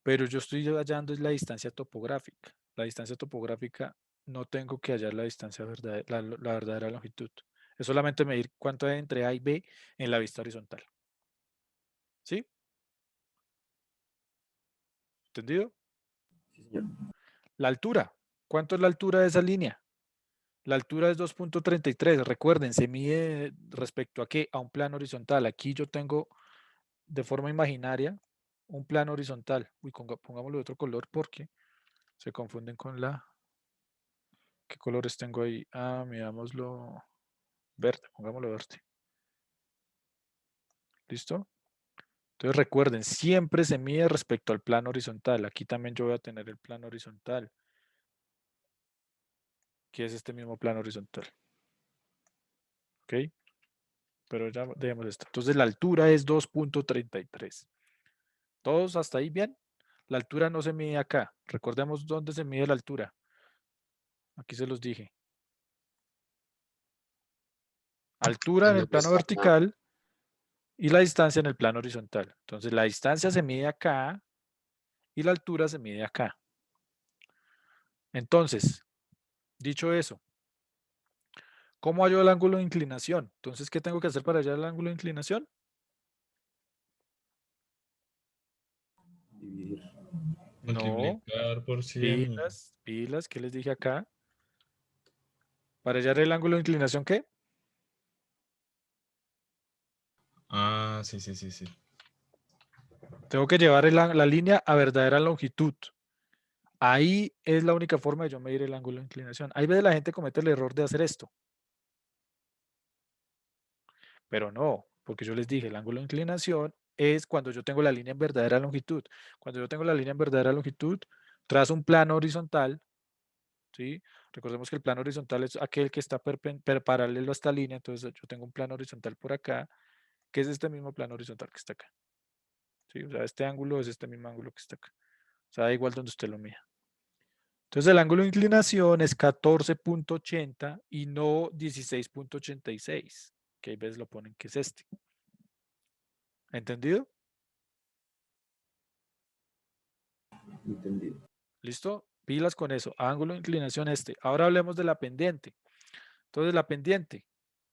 Pero yo estoy hallando es la distancia topográfica. La distancia topográfica no tengo que hallar la distancia verdadera, la verdadera longitud. Es solamente medir cuánto hay entre A y B en la vista horizontal. ¿Sí? ¿Entendido? Sí, señor. La altura. ¿Cuánto es la altura de esa línea? La altura es 2.33. Recuerden, se mide respecto a qué? A un plano horizontal. Aquí yo tengo de forma imaginaria un plano horizontal. Uy, pongámoslo de otro color porque se confunden con la... ¿Qué colores tengo ahí? Ah, mirámoslo verde, pongámoslo verde. ¿Listo? Entonces recuerden, siempre se mide respecto al plano horizontal. Aquí también yo voy a tener el plano horizontal, que es este mismo plano horizontal. ¿Ok? Pero ya dejemos esto. Entonces la altura es 2.33. ¿Todos hasta ahí bien? La altura no se mide acá. Recordemos dónde se mide la altura. Aquí se los dije. Altura en el plano vertical y la distancia en el plano horizontal. Entonces la distancia se mide acá y la altura se mide acá. Entonces, dicho eso, ¿cómo hallo el ángulo de inclinación? Entonces, ¿qué tengo que hacer para hallar el ángulo de inclinación? Dividir. No, Multiplicar por 100 y... pilas, pilas, ¿qué les dije acá? Para hallar el ángulo de inclinación, ¿qué? Ah, sí, sí, sí, sí. Tengo que llevar la línea a verdadera longitud. Ahí es la única forma de yo medir el ángulo de inclinación. Hay veces la gente comete el error de hacer esto. Pero no, porque yo les dije, el ángulo de inclinación es cuando yo tengo la línea en verdadera longitud. Cuando yo tengo la línea en verdadera longitud, trazo un plano horizontal, ¿sí? Recordemos que el plano horizontal es aquel que está paralelo a esta línea, entonces yo tengo un plano horizontal por acá, que es este mismo plano horizontal que está acá. ¿Sí? O sea, este ángulo es este mismo ángulo que está acá. O sea, da igual donde usted lo mida. Entonces el ángulo de inclinación es 14.80 y no 16.86, que hay veces lo ponen que es este. ¿Entendido? Entendido. ¿Listo? Pilas con eso. Ángulo de inclinación este. Ahora hablemos de la pendiente. Entonces la pendiente.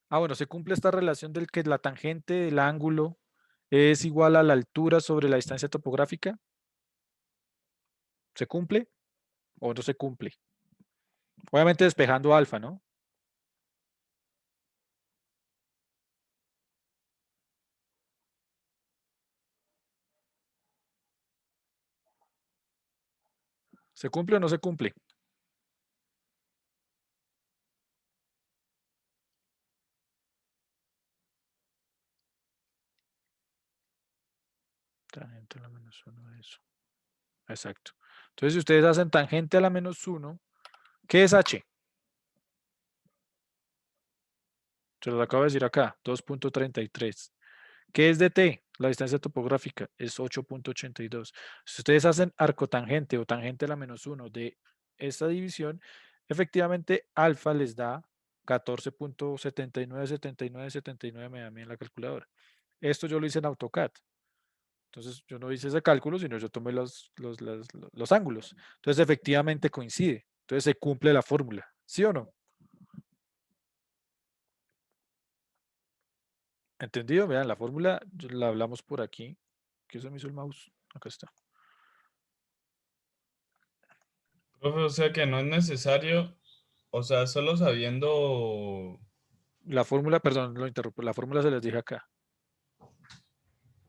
Bueno, se cumple esta relación del que la tangente del ángulo es igual a la altura sobre la distancia topográfica. ¿Se cumple o no se cumple? Obviamente despejando alfa, ¿no? ¿Se cumple o no se cumple? Tangente a la menos 1 de eso. Exacto. Entonces, si ustedes hacen tangente a la menos 1, ¿qué es h? Se lo acabo de decir acá, 2.33. ¿Qué es dt? La distancia topográfica es 8.82. Si ustedes hacen arcotangente o tangente a la menos 1 de esta división, efectivamente alfa les da 14.79, me da a mí en la calculadora. Esto yo lo hice en AutoCAD. Entonces yo no hice ese cálculo, sino yo tomé los ángulos. Entonces efectivamente coincide. Entonces se cumple la fórmula. ¿Sí o no? ¿Entendido? Vean, la fórmula la hablamos por aquí. ¿Qué se me hizo el mouse? Acá está. Profe, o sea que no es necesario, o sea, solo sabiendo, La fórmula, perdón, lo interrumpo. La fórmula se les dije acá.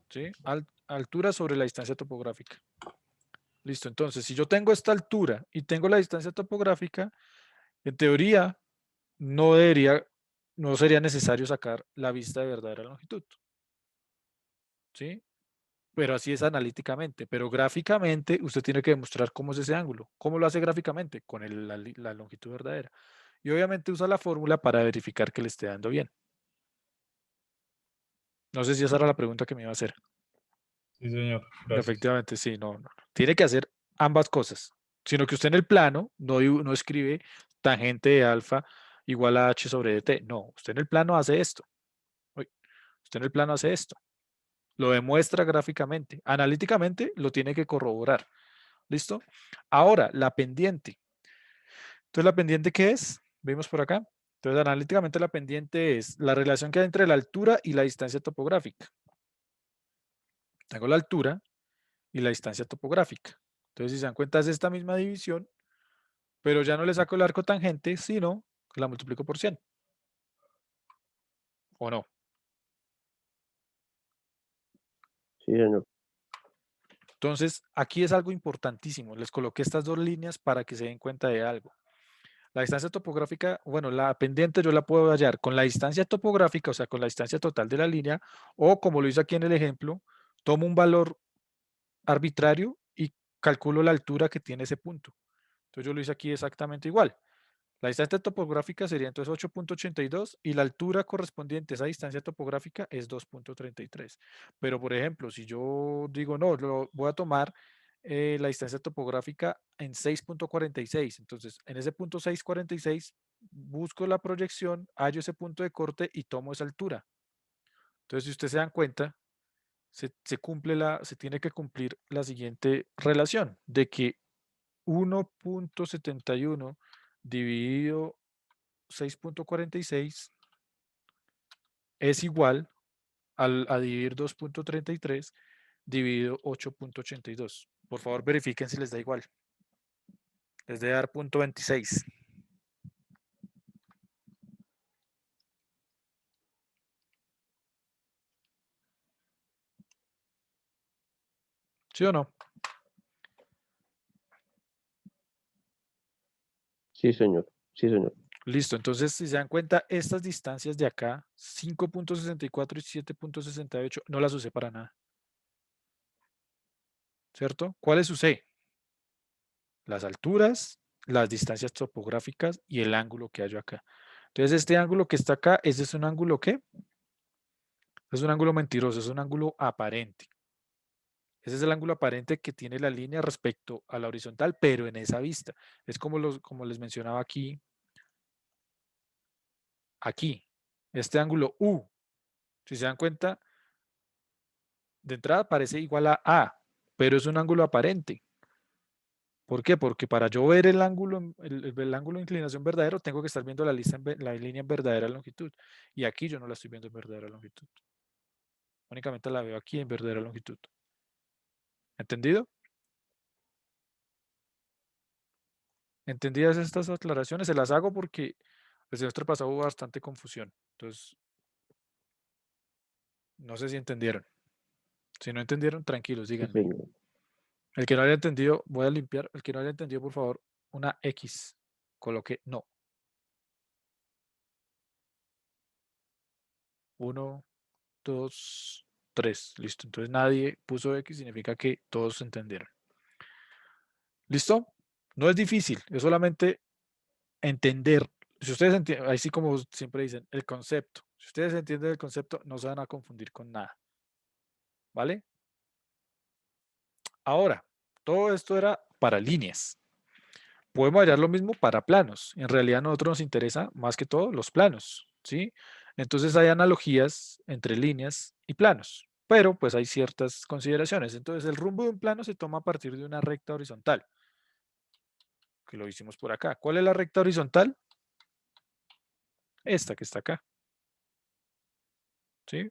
¿Sí? Altura sobre la distancia topográfica. Listo. Entonces, si yo tengo esta altura y tengo la distancia topográfica, en teoría no sería necesario sacar la vista de verdadera longitud. ¿Sí? Pero así es analíticamente. Pero gráficamente usted tiene que demostrar cómo es ese ángulo. ¿Cómo lo hace gráficamente? Con la longitud verdadera. Y obviamente usa la fórmula para verificar que le esté dando bien. No sé si esa era la pregunta que me iba a hacer. sí señor, gracias. Efectivamente, sí, no. Tiene que hacer ambas cosas. Sino que usted en el plano no escribe tangente de alfa igual a h sobre dt. No, usted en el plano hace esto. Usted en el plano hace esto. Lo demuestra gráficamente. Analíticamente lo tiene que corroborar. ¿Listo? Ahora, la pendiente. Entonces, ¿la pendiente qué es? Vimos por acá. Entonces, analíticamente la pendiente es la relación que hay entre la altura y la distancia topográfica. Tengo la altura y la distancia topográfica. Entonces, si se dan cuenta, es esta misma división, pero ya no le saco el arco tangente, sino que la multiplico por 100. ¿O no? Sí, señor. Entonces, aquí es algo importantísimo. Les coloqué estas dos líneas para que se den cuenta de algo. La distancia topográfica, bueno, la pendiente yo la puedo hallar con la distancia topográfica, o sea, con la distancia total de la línea, o como lo hice aquí en el ejemplo, tomo un valor arbitrario y calculo la altura que tiene ese punto. Entonces yo lo hice aquí exactamente igual. La distancia topográfica sería entonces 8.82 y la altura correspondiente a esa distancia topográfica es 2.33. Pero, por ejemplo, si yo digo, no, lo voy a tomar la distancia topográfica en 6.46. Entonces, en ese punto 6.46, busco la proyección, hallo ese punto de corte y tomo esa altura. Entonces, si ustedes se dan cuenta, se tiene que cumplir la siguiente relación de que 1.71 dividido 6.46 es igual a dividir 2.33 dividido 8.82. Por favor, verifiquen si les da igual. Les debe dar 0.26. ¿Sí o no? Sí, señor. Sí, señor. Listo. Entonces, si se dan cuenta, estas distancias de acá, 5.64 y 7.68, no las usé para nada. ¿Cierto? ¿Cuáles usé? Las alturas las distancias topográficas y el ángulo que hallo acá. Entonces, este ángulo que está acá, ese es un ángulo ¿qué? Es un ángulo mentiroso, es un ángulo aparente. Ese es el ángulo aparente que tiene la línea respecto a la horizontal, pero en esa vista. Es como les mencionaba aquí. Este ángulo U. Si se dan cuenta, de entrada parece igual a A, pero es un ángulo aparente. ¿Por qué? Porque para yo ver el ángulo, el ángulo de inclinación verdadero, tengo que estar viendo la línea en verdadera longitud. Y aquí yo no la estoy viendo en verdadera longitud. Únicamente la veo aquí en verdadera longitud. ¿Entendido? ¿Entendidas estas aclaraciones? Se las hago porque el semestre pasado hubo bastante confusión. Entonces, no sé si entendieron. Si no entendieron, tranquilos, Sí, díganme. señor. El que no haya entendido, voy a limpiar. El que no haya entendido, por favor, una X. Coloque no. 1, 2, 3. Listo. Entonces nadie puso X, significa que todos entendieron. ¿Listo? No es difícil, es solamente entender. Si ustedes entienden, así como siempre dicen, el concepto. Si ustedes entienden el concepto, no se van a confundir con nada. ¿Vale? Ahora, todo esto era para líneas. Podemos hallar lo mismo para planos. En realidad a nosotros nos interesa más que todo los planos, ¿sí? Entonces hay analogías entre líneas y planos, pero pues hay ciertas consideraciones. Entonces el rumbo de un plano se toma a partir de una recta horizontal, que lo hicimos por acá. ¿Cuál es la recta horizontal? Esta que está acá, ¿sí?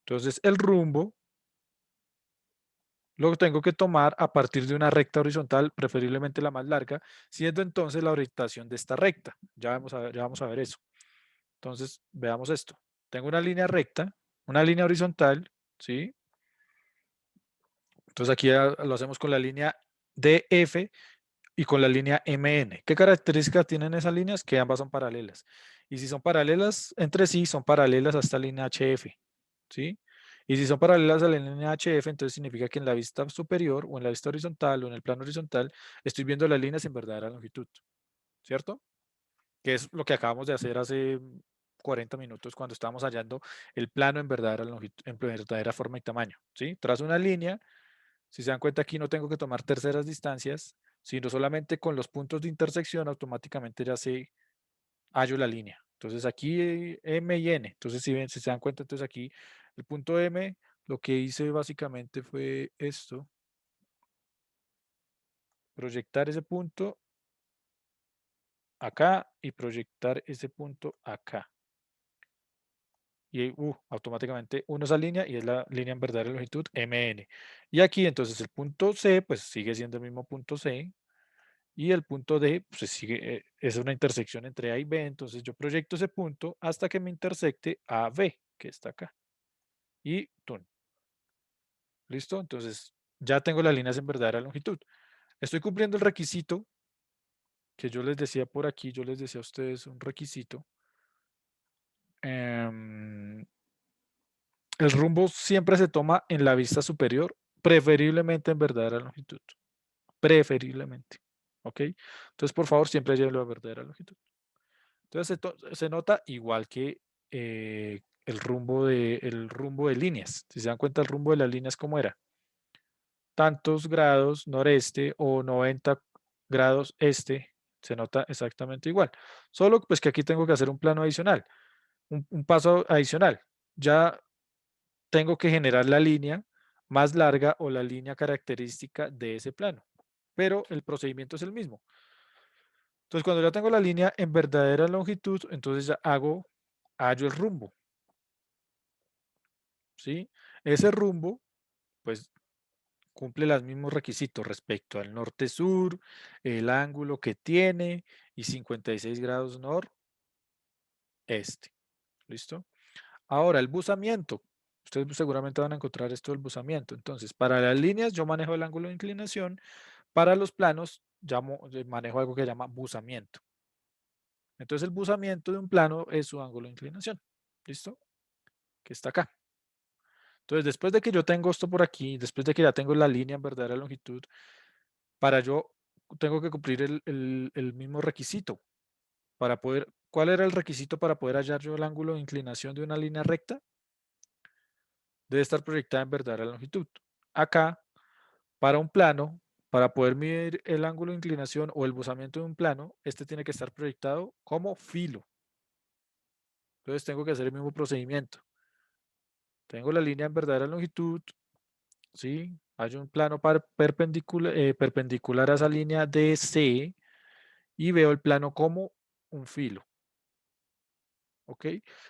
Entonces el rumbo lo tengo que tomar a partir de una recta horizontal, preferiblemente la más larga, siendo entonces la orientación de esta recta. Ya vamos a ver eso. Entonces, veamos esto. Tengo una línea recta, una línea horizontal, ¿sí? Entonces aquí ya lo hacemos con la línea DF y con la línea MN. ¿Qué características tienen esas líneas? Que ambas son paralelas. Y si son paralelas entre sí, son paralelas a esta línea HF, ¿sí? Y si son paralelas a la línea HF, entonces significa que en la vista superior o en la vista horizontal o en el plano horizontal estoy viendo las líneas en verdadera longitud, ¿cierto? Que es lo que acabamos de hacer hace 40 minutos cuando estábamos hallando el plano en verdadera longitud, en verdadera forma y tamaño, ¿sí? Trazo una línea, si se dan cuenta aquí no tengo que tomar terceras distancias, sino solamente con los puntos de intersección automáticamente ya se hallo la línea. Entonces aquí M y N, entonces si se dan cuenta, entonces aquí el punto M, lo que hice básicamente fue esto, proyectar ese punto acá y proyectar ese punto acá. Y automáticamente uno esa línea y es la línea en verdadera longitud MN. Y aquí entonces el punto C pues sigue siendo el mismo punto C y el punto D pues sigue, es una intersección entre A y B, entonces yo proyecto ese punto hasta que me intersecte a B, que está acá. Y ¡tun! ¿Listo? Entonces ya tengo las líneas en verdadera longitud. Estoy cumpliendo el requisito que yo les decía por aquí, yo les decía a ustedes un requisito. El rumbo siempre se toma en la vista superior, preferiblemente en verdadera longitud. Preferiblemente. ¿Ok? Entonces, por favor, siempre llévelo a verdadera longitud. Entonces, se nota igual que el rumbo de líneas. Si se dan cuenta, el rumbo de las líneas, ¿cómo era? Tantos grados noreste o 90 grados este, se nota exactamente igual. Solo pues que aquí tengo que hacer un plano adicional, un paso adicional. Ya tengo que generar la línea más larga o la línea característica de ese plano, pero el procedimiento es el mismo. Entonces, cuando ya tengo la línea en verdadera longitud, entonces ya hallo el rumbo, ¿sí? Ese rumbo, pues, cumple los mismos requisitos respecto al norte-sur, el ángulo que tiene y 56 grados noreste. ¿Listo? Ahora, el buzamiento. Ustedes seguramente van a encontrar esto del buzamiento. Entonces, para las líneas yo manejo el ángulo de inclinación. Para los planos manejo algo que se llama buzamiento. Entonces, el buzamiento de un plano es su ángulo de inclinación. ¿Listo? Que está acá. Entonces, después de que yo tengo esto por aquí, después de que ya tengo la línea en verdadera longitud, para yo tengo que cumplir el mismo requisito para poder, ¿cuál era el requisito para poder hallar yo el ángulo de inclinación de una línea recta? Debe estar proyectada en verdadera longitud. Acá, para un plano, para poder medir el ángulo de inclinación o el bozamiento de un plano, este tiene que estar proyectado como filo. Entonces tengo que hacer el mismo procedimiento. Tengo la línea en verdadera longitud, ¿sí? Hay un plano perpendicular a esa línea DC y veo el plano como un filo. ¿Ok?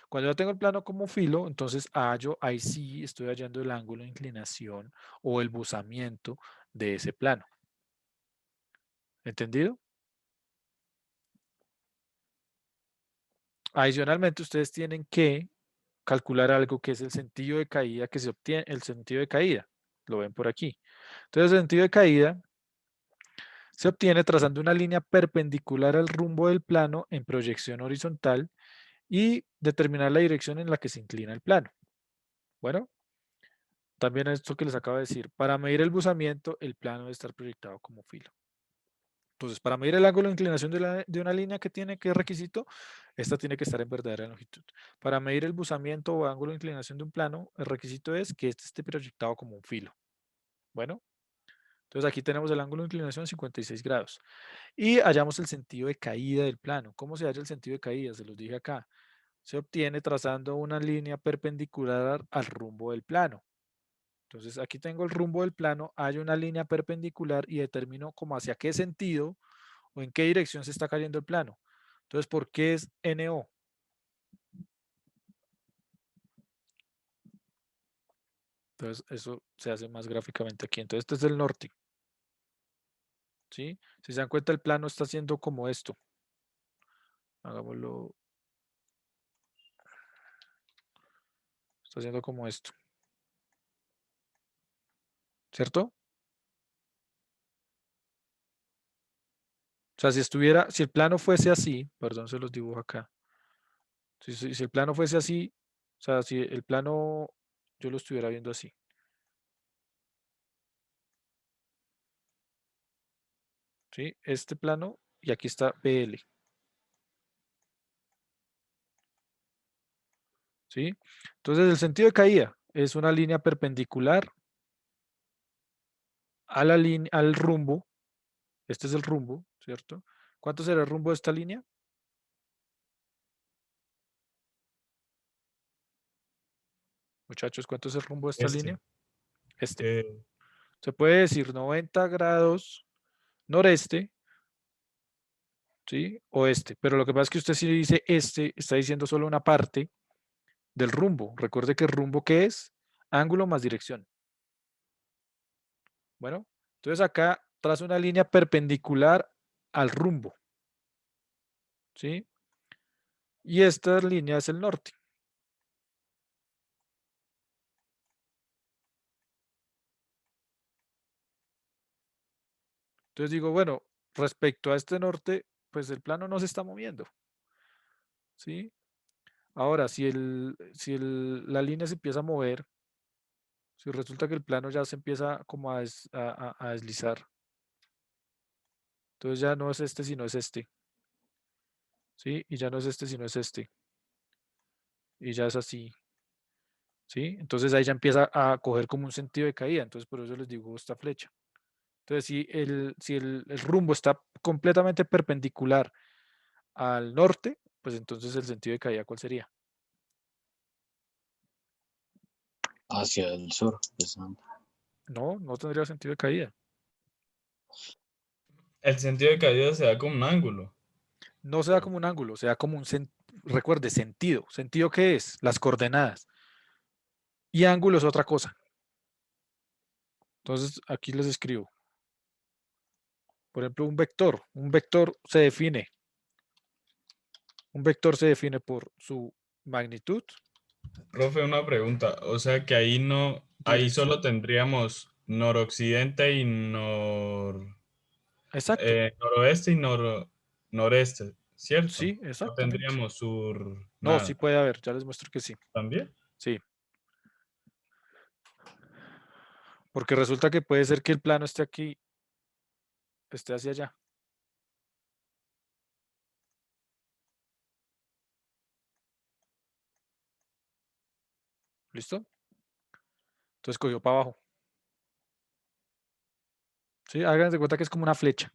Cuando yo tengo el plano como filo, entonces ahí sí estoy hallando el ángulo de inclinación o el bozamiento de ese plano. ¿Entendido? Adicionalmente, ustedes tienen que calcular algo que es el sentido de caída que se obtiene, el sentido de caída. Lo ven por aquí. Entonces, el sentido de caída se obtiene trazando una línea perpendicular al rumbo del plano en proyección horizontal y determinar la dirección en la que se inclina el plano. Bueno, también esto que les acabo de decir, para medir el buzamiento, el plano debe estar proyectado como filo. Entonces, para medir el ángulo de inclinación de una línea que tiene, ¿qué requisito? Esta tiene que estar en verdadera longitud. Para medir el buzamiento o ángulo de inclinación de un plano, el requisito es que este esté proyectado como un filo. Bueno, entonces aquí tenemos el ángulo de inclinación 56 grados. Y hallamos el sentido de caída del plano. ¿Cómo se halla el sentido de caída? Se los dije acá. Se obtiene trazando una línea perpendicular al rumbo del plano. Entonces aquí tengo el rumbo del plano, hay una línea perpendicular y determino como hacia qué sentido o en qué dirección se está cayendo el plano. Entonces, ¿por qué es NO? Entonces, eso se hace más gráficamente aquí. Entonces, este es el norte. ¿Sí? Si se dan cuenta, el plano está haciendo como esto. Hagámoslo. Está haciendo como esto. ¿Cierto? O sea, si el plano fuese así, perdón, se los dibujo acá. Si el plano fuese así, o sea, si el plano yo lo estuviera viendo así. ¿Sí? Este plano y aquí está BL. ¿Sí? Entonces, el sentido de caída es una línea perpendicular a la línea, al rumbo. Este es el rumbo, ¿cierto? ¿Cuánto será el rumbo de esta línea? Muchachos, ¿cuánto es el rumbo de esta línea? Este. Se puede decir 90 grados noreste, ¿sí? Oeste. Pero lo que pasa es que usted si dice este, está diciendo solo una parte del rumbo. Recuerde que el rumbo, ¿qué es? Ángulo más dirección. Bueno, entonces acá trazo una línea perpendicular al rumbo, ¿sí? Y esta línea es el norte. Entonces digo, bueno, respecto a este norte, pues el plano no se está moviendo, ¿sí? Ahora, la línea se empieza a mover, si resulta que el plano ya se empieza como a deslizar, entonces ya no es este, sino es este, ¿sí? Y ya no es este, sino es este, y ya es así, ¿sí? Entonces ahí ya empieza a coger como un sentido de caída, entonces por eso les digo esta flecha. Entonces, si el rumbo está completamente perpendicular al norte, pues entonces el sentido de caída, ¿cuál sería? Hacia el sur. No, no tendría sentido de caída. El sentido de caída se da como un ángulo. No se da como un ángulo, se da como recuerde, sentido. ¿Sentido qué es? Las coordenadas. Y ángulo es otra cosa. Entonces, aquí les escribo. Por ejemplo, un vector. Un vector se define. Un vector se define por su magnitud. Profe, una pregunta. O sea que ahí no, ahí Dirección. solo tendríamos noroccidente y Exacto. noroeste y noreste, ¿cierto? Sí, No exactamente. tendríamos sur, No, sí nada. puede haber. Ya les muestro que sí. ¿También? Sí. Porque resulta que puede ser que el plano esté aquí esté hacia allá. ¿Listo? Entonces cogió para abajo. ¿Sí? Háganse de cuenta que es como una flecha,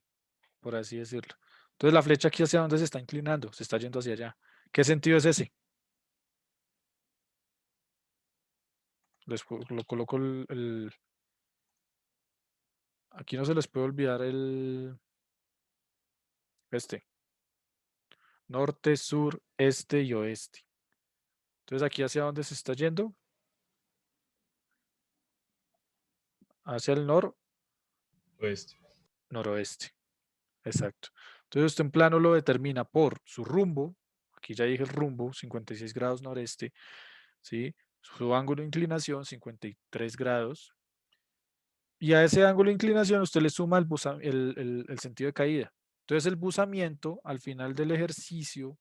por así decirlo. Entonces la flecha aquí hacia dónde se está inclinando, se está yendo hacia allá. ¿Qué sentido es ese? Lo coloco aquí no se les puede olvidar norte, sur, este y oeste. Entonces aquí hacia dónde se está yendo, hacia el Oeste. noroeste. Exacto. Entonces usted en plano lo determina por su rumbo, aquí ya dije el rumbo, 56 grados noreste, ¿sí? Su ángulo de inclinación, 53 grados. Y a ese ángulo de inclinación usted le suma el sentido de caída. Entonces el buzamiento al final del ejercicio,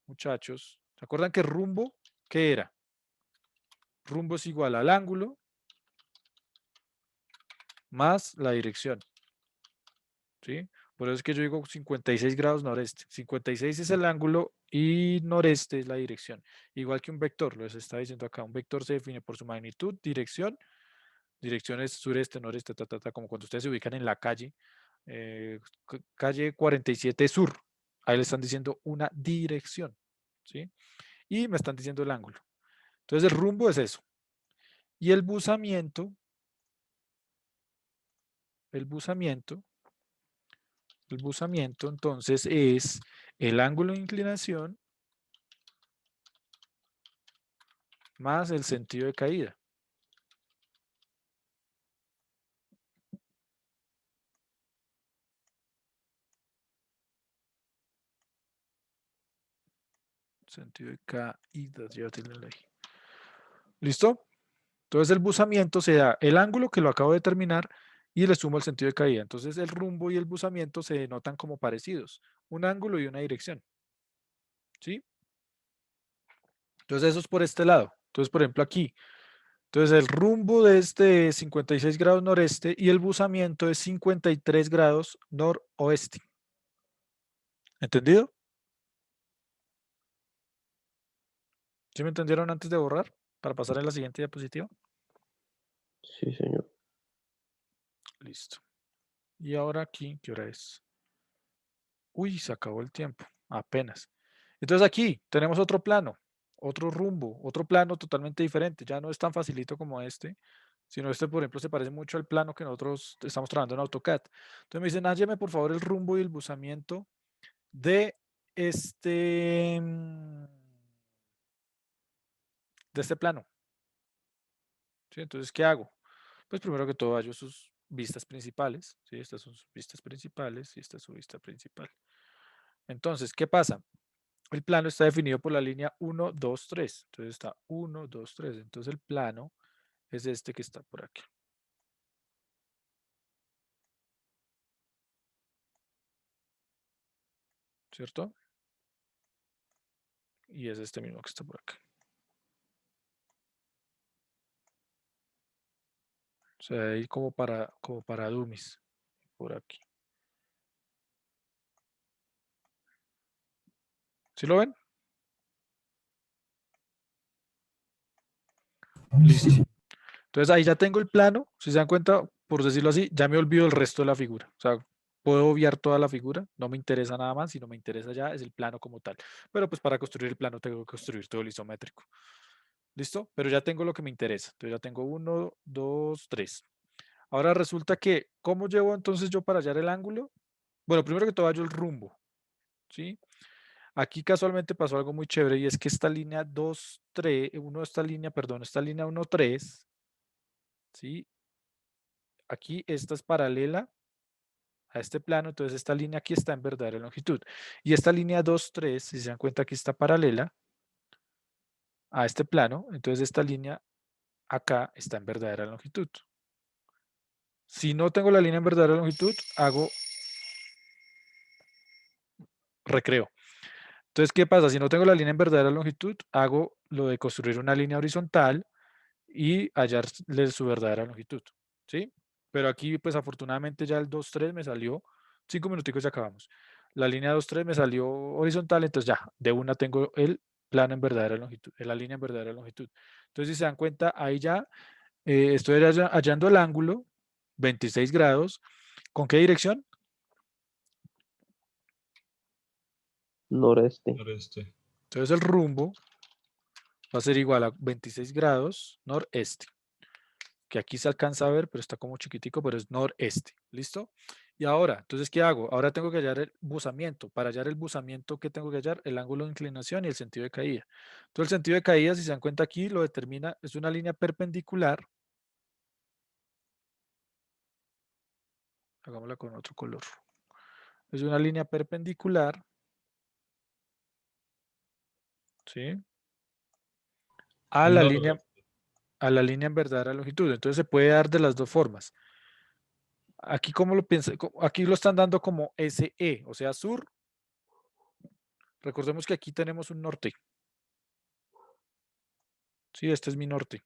muchachos, ¿se acuerdan que rumbo, qué era? Rumbo es igual al ángulo más la dirección. ¿Sí? Por eso es que yo digo 56 grados noreste. 56 es el ángulo y noreste es la dirección. Igual que un vector, les está diciendo acá. Un vector se define por su magnitud, dirección. Dirección es sureste, noreste, como cuando ustedes se ubican en la calle. Calle 47 sur. Ahí le están diciendo una dirección. ¿Sí? Y me están diciendo el ángulo. Entonces el rumbo es eso. Y el buzamiento entonces es el ángulo de inclinación más el sentido de caída. Sentido de caída, ya tiene la I. ¿Listo? Entonces el buzamiento se da el ángulo que lo acabo de determinar y le sumo el sentido de caída. Entonces el rumbo y el buzamiento se denotan como parecidos. Un ángulo y una dirección. ¿Sí? Entonces eso es por este lado. Entonces, por ejemplo, aquí. Entonces el rumbo de este es 56 grados noreste y el buzamiento es 53 grados noroeste. ¿Entendido? ¿Sí me entendieron antes de borrar? Para pasar a la siguiente diapositiva. Sí, señor. Listo. Y ahora aquí, ¿qué hora es? Uy, se acabó el tiempo. Apenas. Entonces aquí tenemos otro plano, otro rumbo, otro plano totalmente diferente. Ya no es tan facilito como este, sino este, por ejemplo, se parece mucho al plano que nosotros estamos trabajando en AutoCAD. Entonces me dicen, hálleme por favor el rumbo y el buzamiento de este plano. ¿Sí? Entonces, ¿qué hago? Pues primero que todo hallo sus vistas principales. ¿Sí? Estas son sus vistas principales y esta es su vista principal. Entonces, ¿qué pasa? El plano está definido por la línea 1, 2, 3. Entonces está 1, 2, 3. Entonces el plano es este que está por aquí. ¿Cierto? Y es este mismo que está por acá. O sea, ahí como para dummies. Por aquí. ¿Sí lo ven? Listo. Entonces ahí ya tengo el plano. Si se dan cuenta, por decirlo así, ya me olvido el resto de la figura. O sea, puedo obviar toda la figura. No me interesa nada más. Si no me interesa ya es el plano como tal. Pero pues para construir el plano tengo que construir todo el isométrico. ¿Listo? Pero ya tengo lo que me interesa. Entonces ya tengo 1, 2, 3. Ahora resulta que, ¿cómo llevo entonces yo para hallar el ángulo? Bueno, primero que todo hallo el rumbo. ¿Sí? Aquí casualmente pasó algo muy chévere y es que esta línea 2, 3, esta línea 1, 3, ¿sí? Aquí esta es paralela a este plano, entonces esta línea aquí está en verdadera longitud. Y esta línea 2, 3, si se dan cuenta, aquí está paralela a este plano, entonces esta línea acá está en verdadera longitud. Si no tengo la línea en verdadera longitud, hago recreo. Entonces, ¿qué pasa? Si no tengo la línea en verdadera longitud, hago lo de construir una línea horizontal y hallarle su verdadera longitud. ¿Sí? Pero aquí, pues afortunadamente ya el 2-3 me salió, 5 minuticos y acabamos. La línea 2-3 me salió horizontal, entonces ya, de una tengo el plano en verdadera longitud, la línea en verdadera longitud. Entonces, si se dan cuenta, ahí ya estoy hallando el ángulo, 26 grados. ¿Con qué dirección? Noreste. Noreste. Entonces el rumbo va a ser igual a 26 grados noreste, que aquí se alcanza a ver, pero está como chiquitico, pero es noreste. ¿Listo? Y ahora, entonces, ¿qué hago? Ahora tengo que hallar el buzamiento. Para hallar el buzamiento, ¿qué tengo que hallar? El ángulo de inclinación y el sentido de caída. Entonces, el sentido de caída, si se dan cuenta aquí, lo determina, es una línea perpendicular. Hagámosla con otro color. Es una línea perpendicular. ¿Sí? A la línea en verdadera longitud. Entonces se puede dar de las dos formas. Aquí, ¿cómo lo piensa? Aquí lo están dando como SE, o sea, sur. Recordemos que aquí tenemos un norte. Sí, este es mi norte.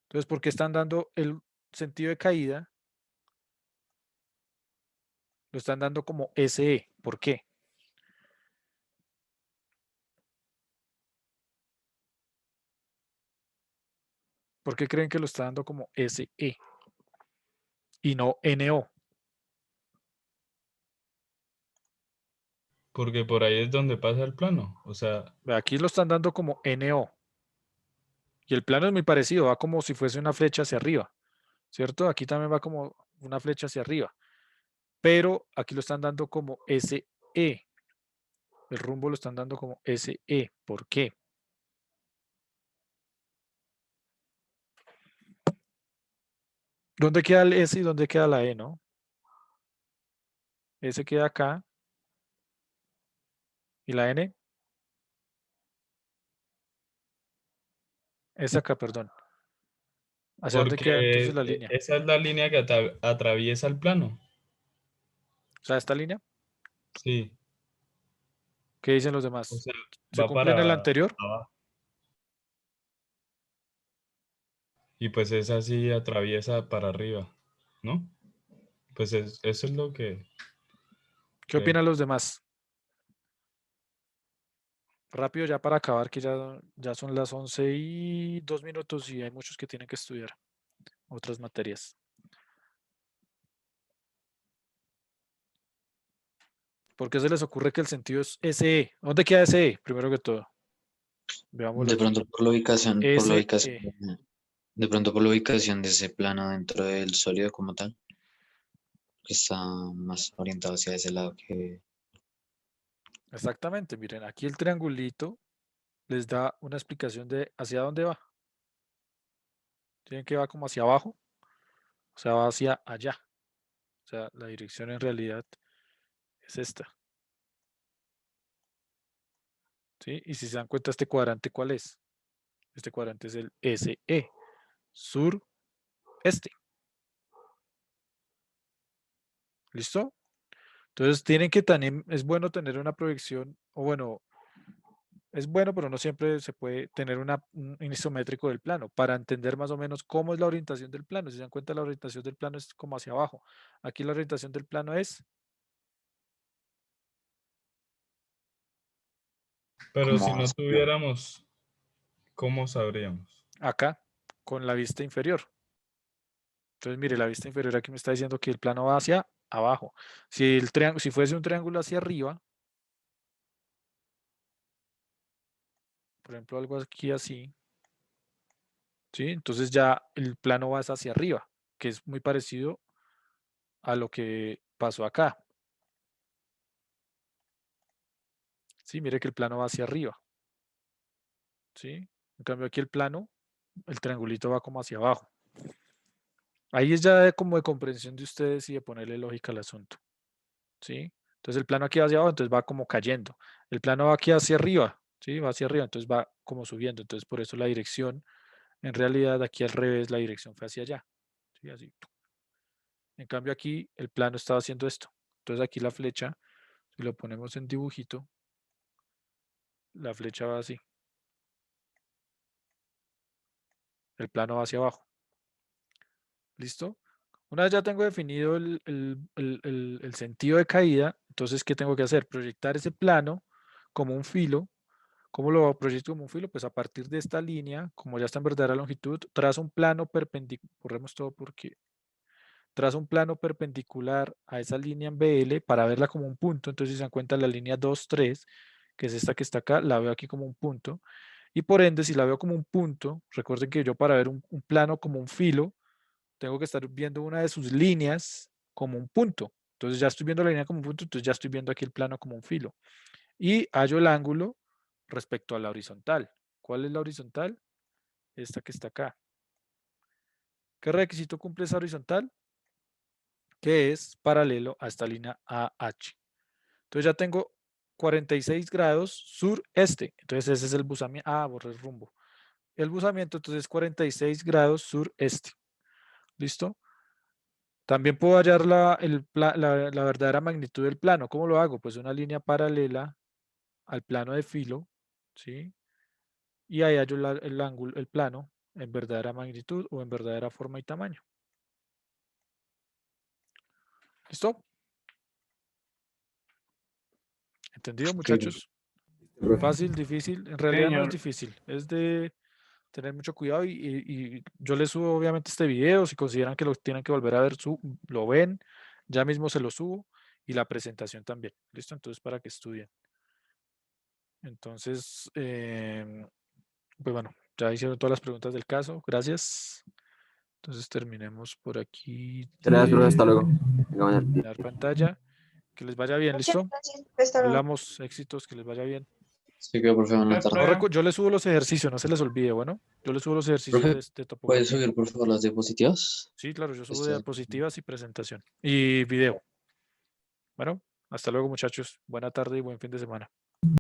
Entonces, ¿por qué están dando el sentido de caída? Lo están dando como SE. ¿Por qué? ¿Por qué creen que lo está dando como SE y no NO? Porque por ahí es donde pasa el plano. O sea, Aquí lo están dando como NO. Y el plano es muy parecido, va como si fuese una flecha hacia arriba, ¿cierto? Aquí también va como una flecha hacia arriba. Pero aquí lo están dando como SE. El rumbo lo están dando como SE. ¿Por qué? ¿Dónde queda el S y dónde queda la E, no? S queda acá. ¿Y la N? Es acá, perdón. ¿Hacia dónde queda entonces porque la línea? esa es la línea que atraviesa el plano. O sea, esta línea. Sí. ¿Qué dicen los O demás? sea, ¿Se va cumple en el para anterior? abajo. Y pues esa sí atraviesa para arriba, ¿no? Pues eso es lo que ¿Qué creo. opinan los demás? Rápido ya para acabar, que ya son las 11:02 y hay muchos que tienen que estudiar otras materias. ¿Por qué se les ocurre que el sentido es SE? ¿Dónde queda SE? Primero que todo. Veámoslo De aquí. pronto SE. de pronto por la ubicación de ese plano dentro del sólido como tal, que está más orientado hacia ese lado que Exactamente. Miren, aquí el triangulito les da una explicación de hacia dónde va. Tienen que va como hacia abajo, o sea, va hacia allá. O sea, la dirección en realidad es esta. ¿Sí? Y si se dan cuenta, este cuadrante, ¿cuál es? Este cuadrante es el SE, sur-este. ¿Listo? Entonces, tienen que también, es bueno tener una proyección, o bueno, es bueno, pero no siempre se puede tener un isométrico del plano para entender más o menos cómo es la orientación del plano. Si se dan cuenta, la orientación del plano es como hacia abajo. Aquí la orientación del plano es Pero si como no hacia- tuviéramos, ¿cómo sabríamos? acá, con la vista inferior. Entonces, mire, la vista inferior aquí me está diciendo que el plano va hacia abajo. Si fuese un triángulo hacia arriba, por ejemplo, algo aquí así, ¿sí? Entonces ya el plano va hacia arriba, que es muy parecido a lo que pasó acá. Sí, mire que el plano va hacia arriba, ¿sí? En cambio aquí el plano, el triangulito va como hacia abajo. Ahí es ya como de comprensión de ustedes y de ponerle lógica al asunto, ¿sí? Entonces el plano aquí va hacia abajo, entonces va como cayendo. El plano va aquí hacia arriba, ¿sí? Va hacia arriba, entonces va como subiendo. Entonces por eso la dirección, en realidad aquí al revés, la dirección fue hacia allá, ¿sí? Así. En cambio aquí el plano estaba haciendo esto. Entonces aquí la flecha, si lo ponemos en dibujito, la flecha va así. El plano va hacia abajo. ¿Listo? Una vez ya tengo definido el sentido de caída, entonces, ¿qué tengo que hacer? Proyectar ese plano como un filo. ¿Cómo lo proyecto como un filo? Pues a partir de esta línea, como ya está en verdadera longitud, trazo un plano perpendicular, borremos todo porque trazo un plano perpendicular a esa línea en BL para verla como un punto. Entonces, si se dan cuenta, la línea 2, 3, que es esta que está acá, la veo aquí como un punto. Y por ende, si la veo como un punto, recuerden que yo para ver un plano como un filo, tengo que estar viendo una de sus líneas como un punto. Entonces ya estoy viendo la línea como un punto, entonces ya estoy viendo aquí el plano como un filo. Y hallo el ángulo respecto a la horizontal. ¿Cuál es la horizontal? Esta que está acá. ¿Qué requisito cumple esa horizontal? Que es paralelo a esta línea AH. Entonces ya tengo 46 grados sureste. Entonces ese es el buzamiento. Ah, borré el rumbo. El buzamiento entonces es 46 grados sureste. ¿Listo? También puedo hallar la verdadera magnitud del plano. ¿Cómo lo hago? Pues una línea paralela al plano de filo, ¿sí? Y ahí hallo el ángulo, el plano en verdadera magnitud o en verdadera forma y tamaño. ¿Listo? ¿Entendido, muchachos? Profe. Fácil, difícil. En realidad no es Señor. difícil. Es de tener mucho cuidado y yo les subo obviamente este video. Si consideran que lo tienen que volver a ver, lo ven. Ya mismo se lo subo y la presentación también. ¿Listo? Entonces para que estudien. Entonces, pues bueno, ya hicieron todas las preguntas del caso. Gracias. Entonces terminemos por aquí Gracias, profe. Hasta de luego. Venga, mañana. terminar pantalla. Que les vaya bien, Muchas ¿listo? gracias. Hasta luego. Hablamos, éxitos, que les vaya bien. Sí, que profe, buena Gracias, tarde. profe. Yo les subo los ejercicios, no se les olvide, bueno. Yo les subo los ejercicios Profe, de ¿puedes topografía. subir por favor las diapositivas? Sí, claro, yo subo Estas- diapositivas y presentación. Y video. Bueno, hasta luego, muchachos. Buena tarde y buen fin de semana.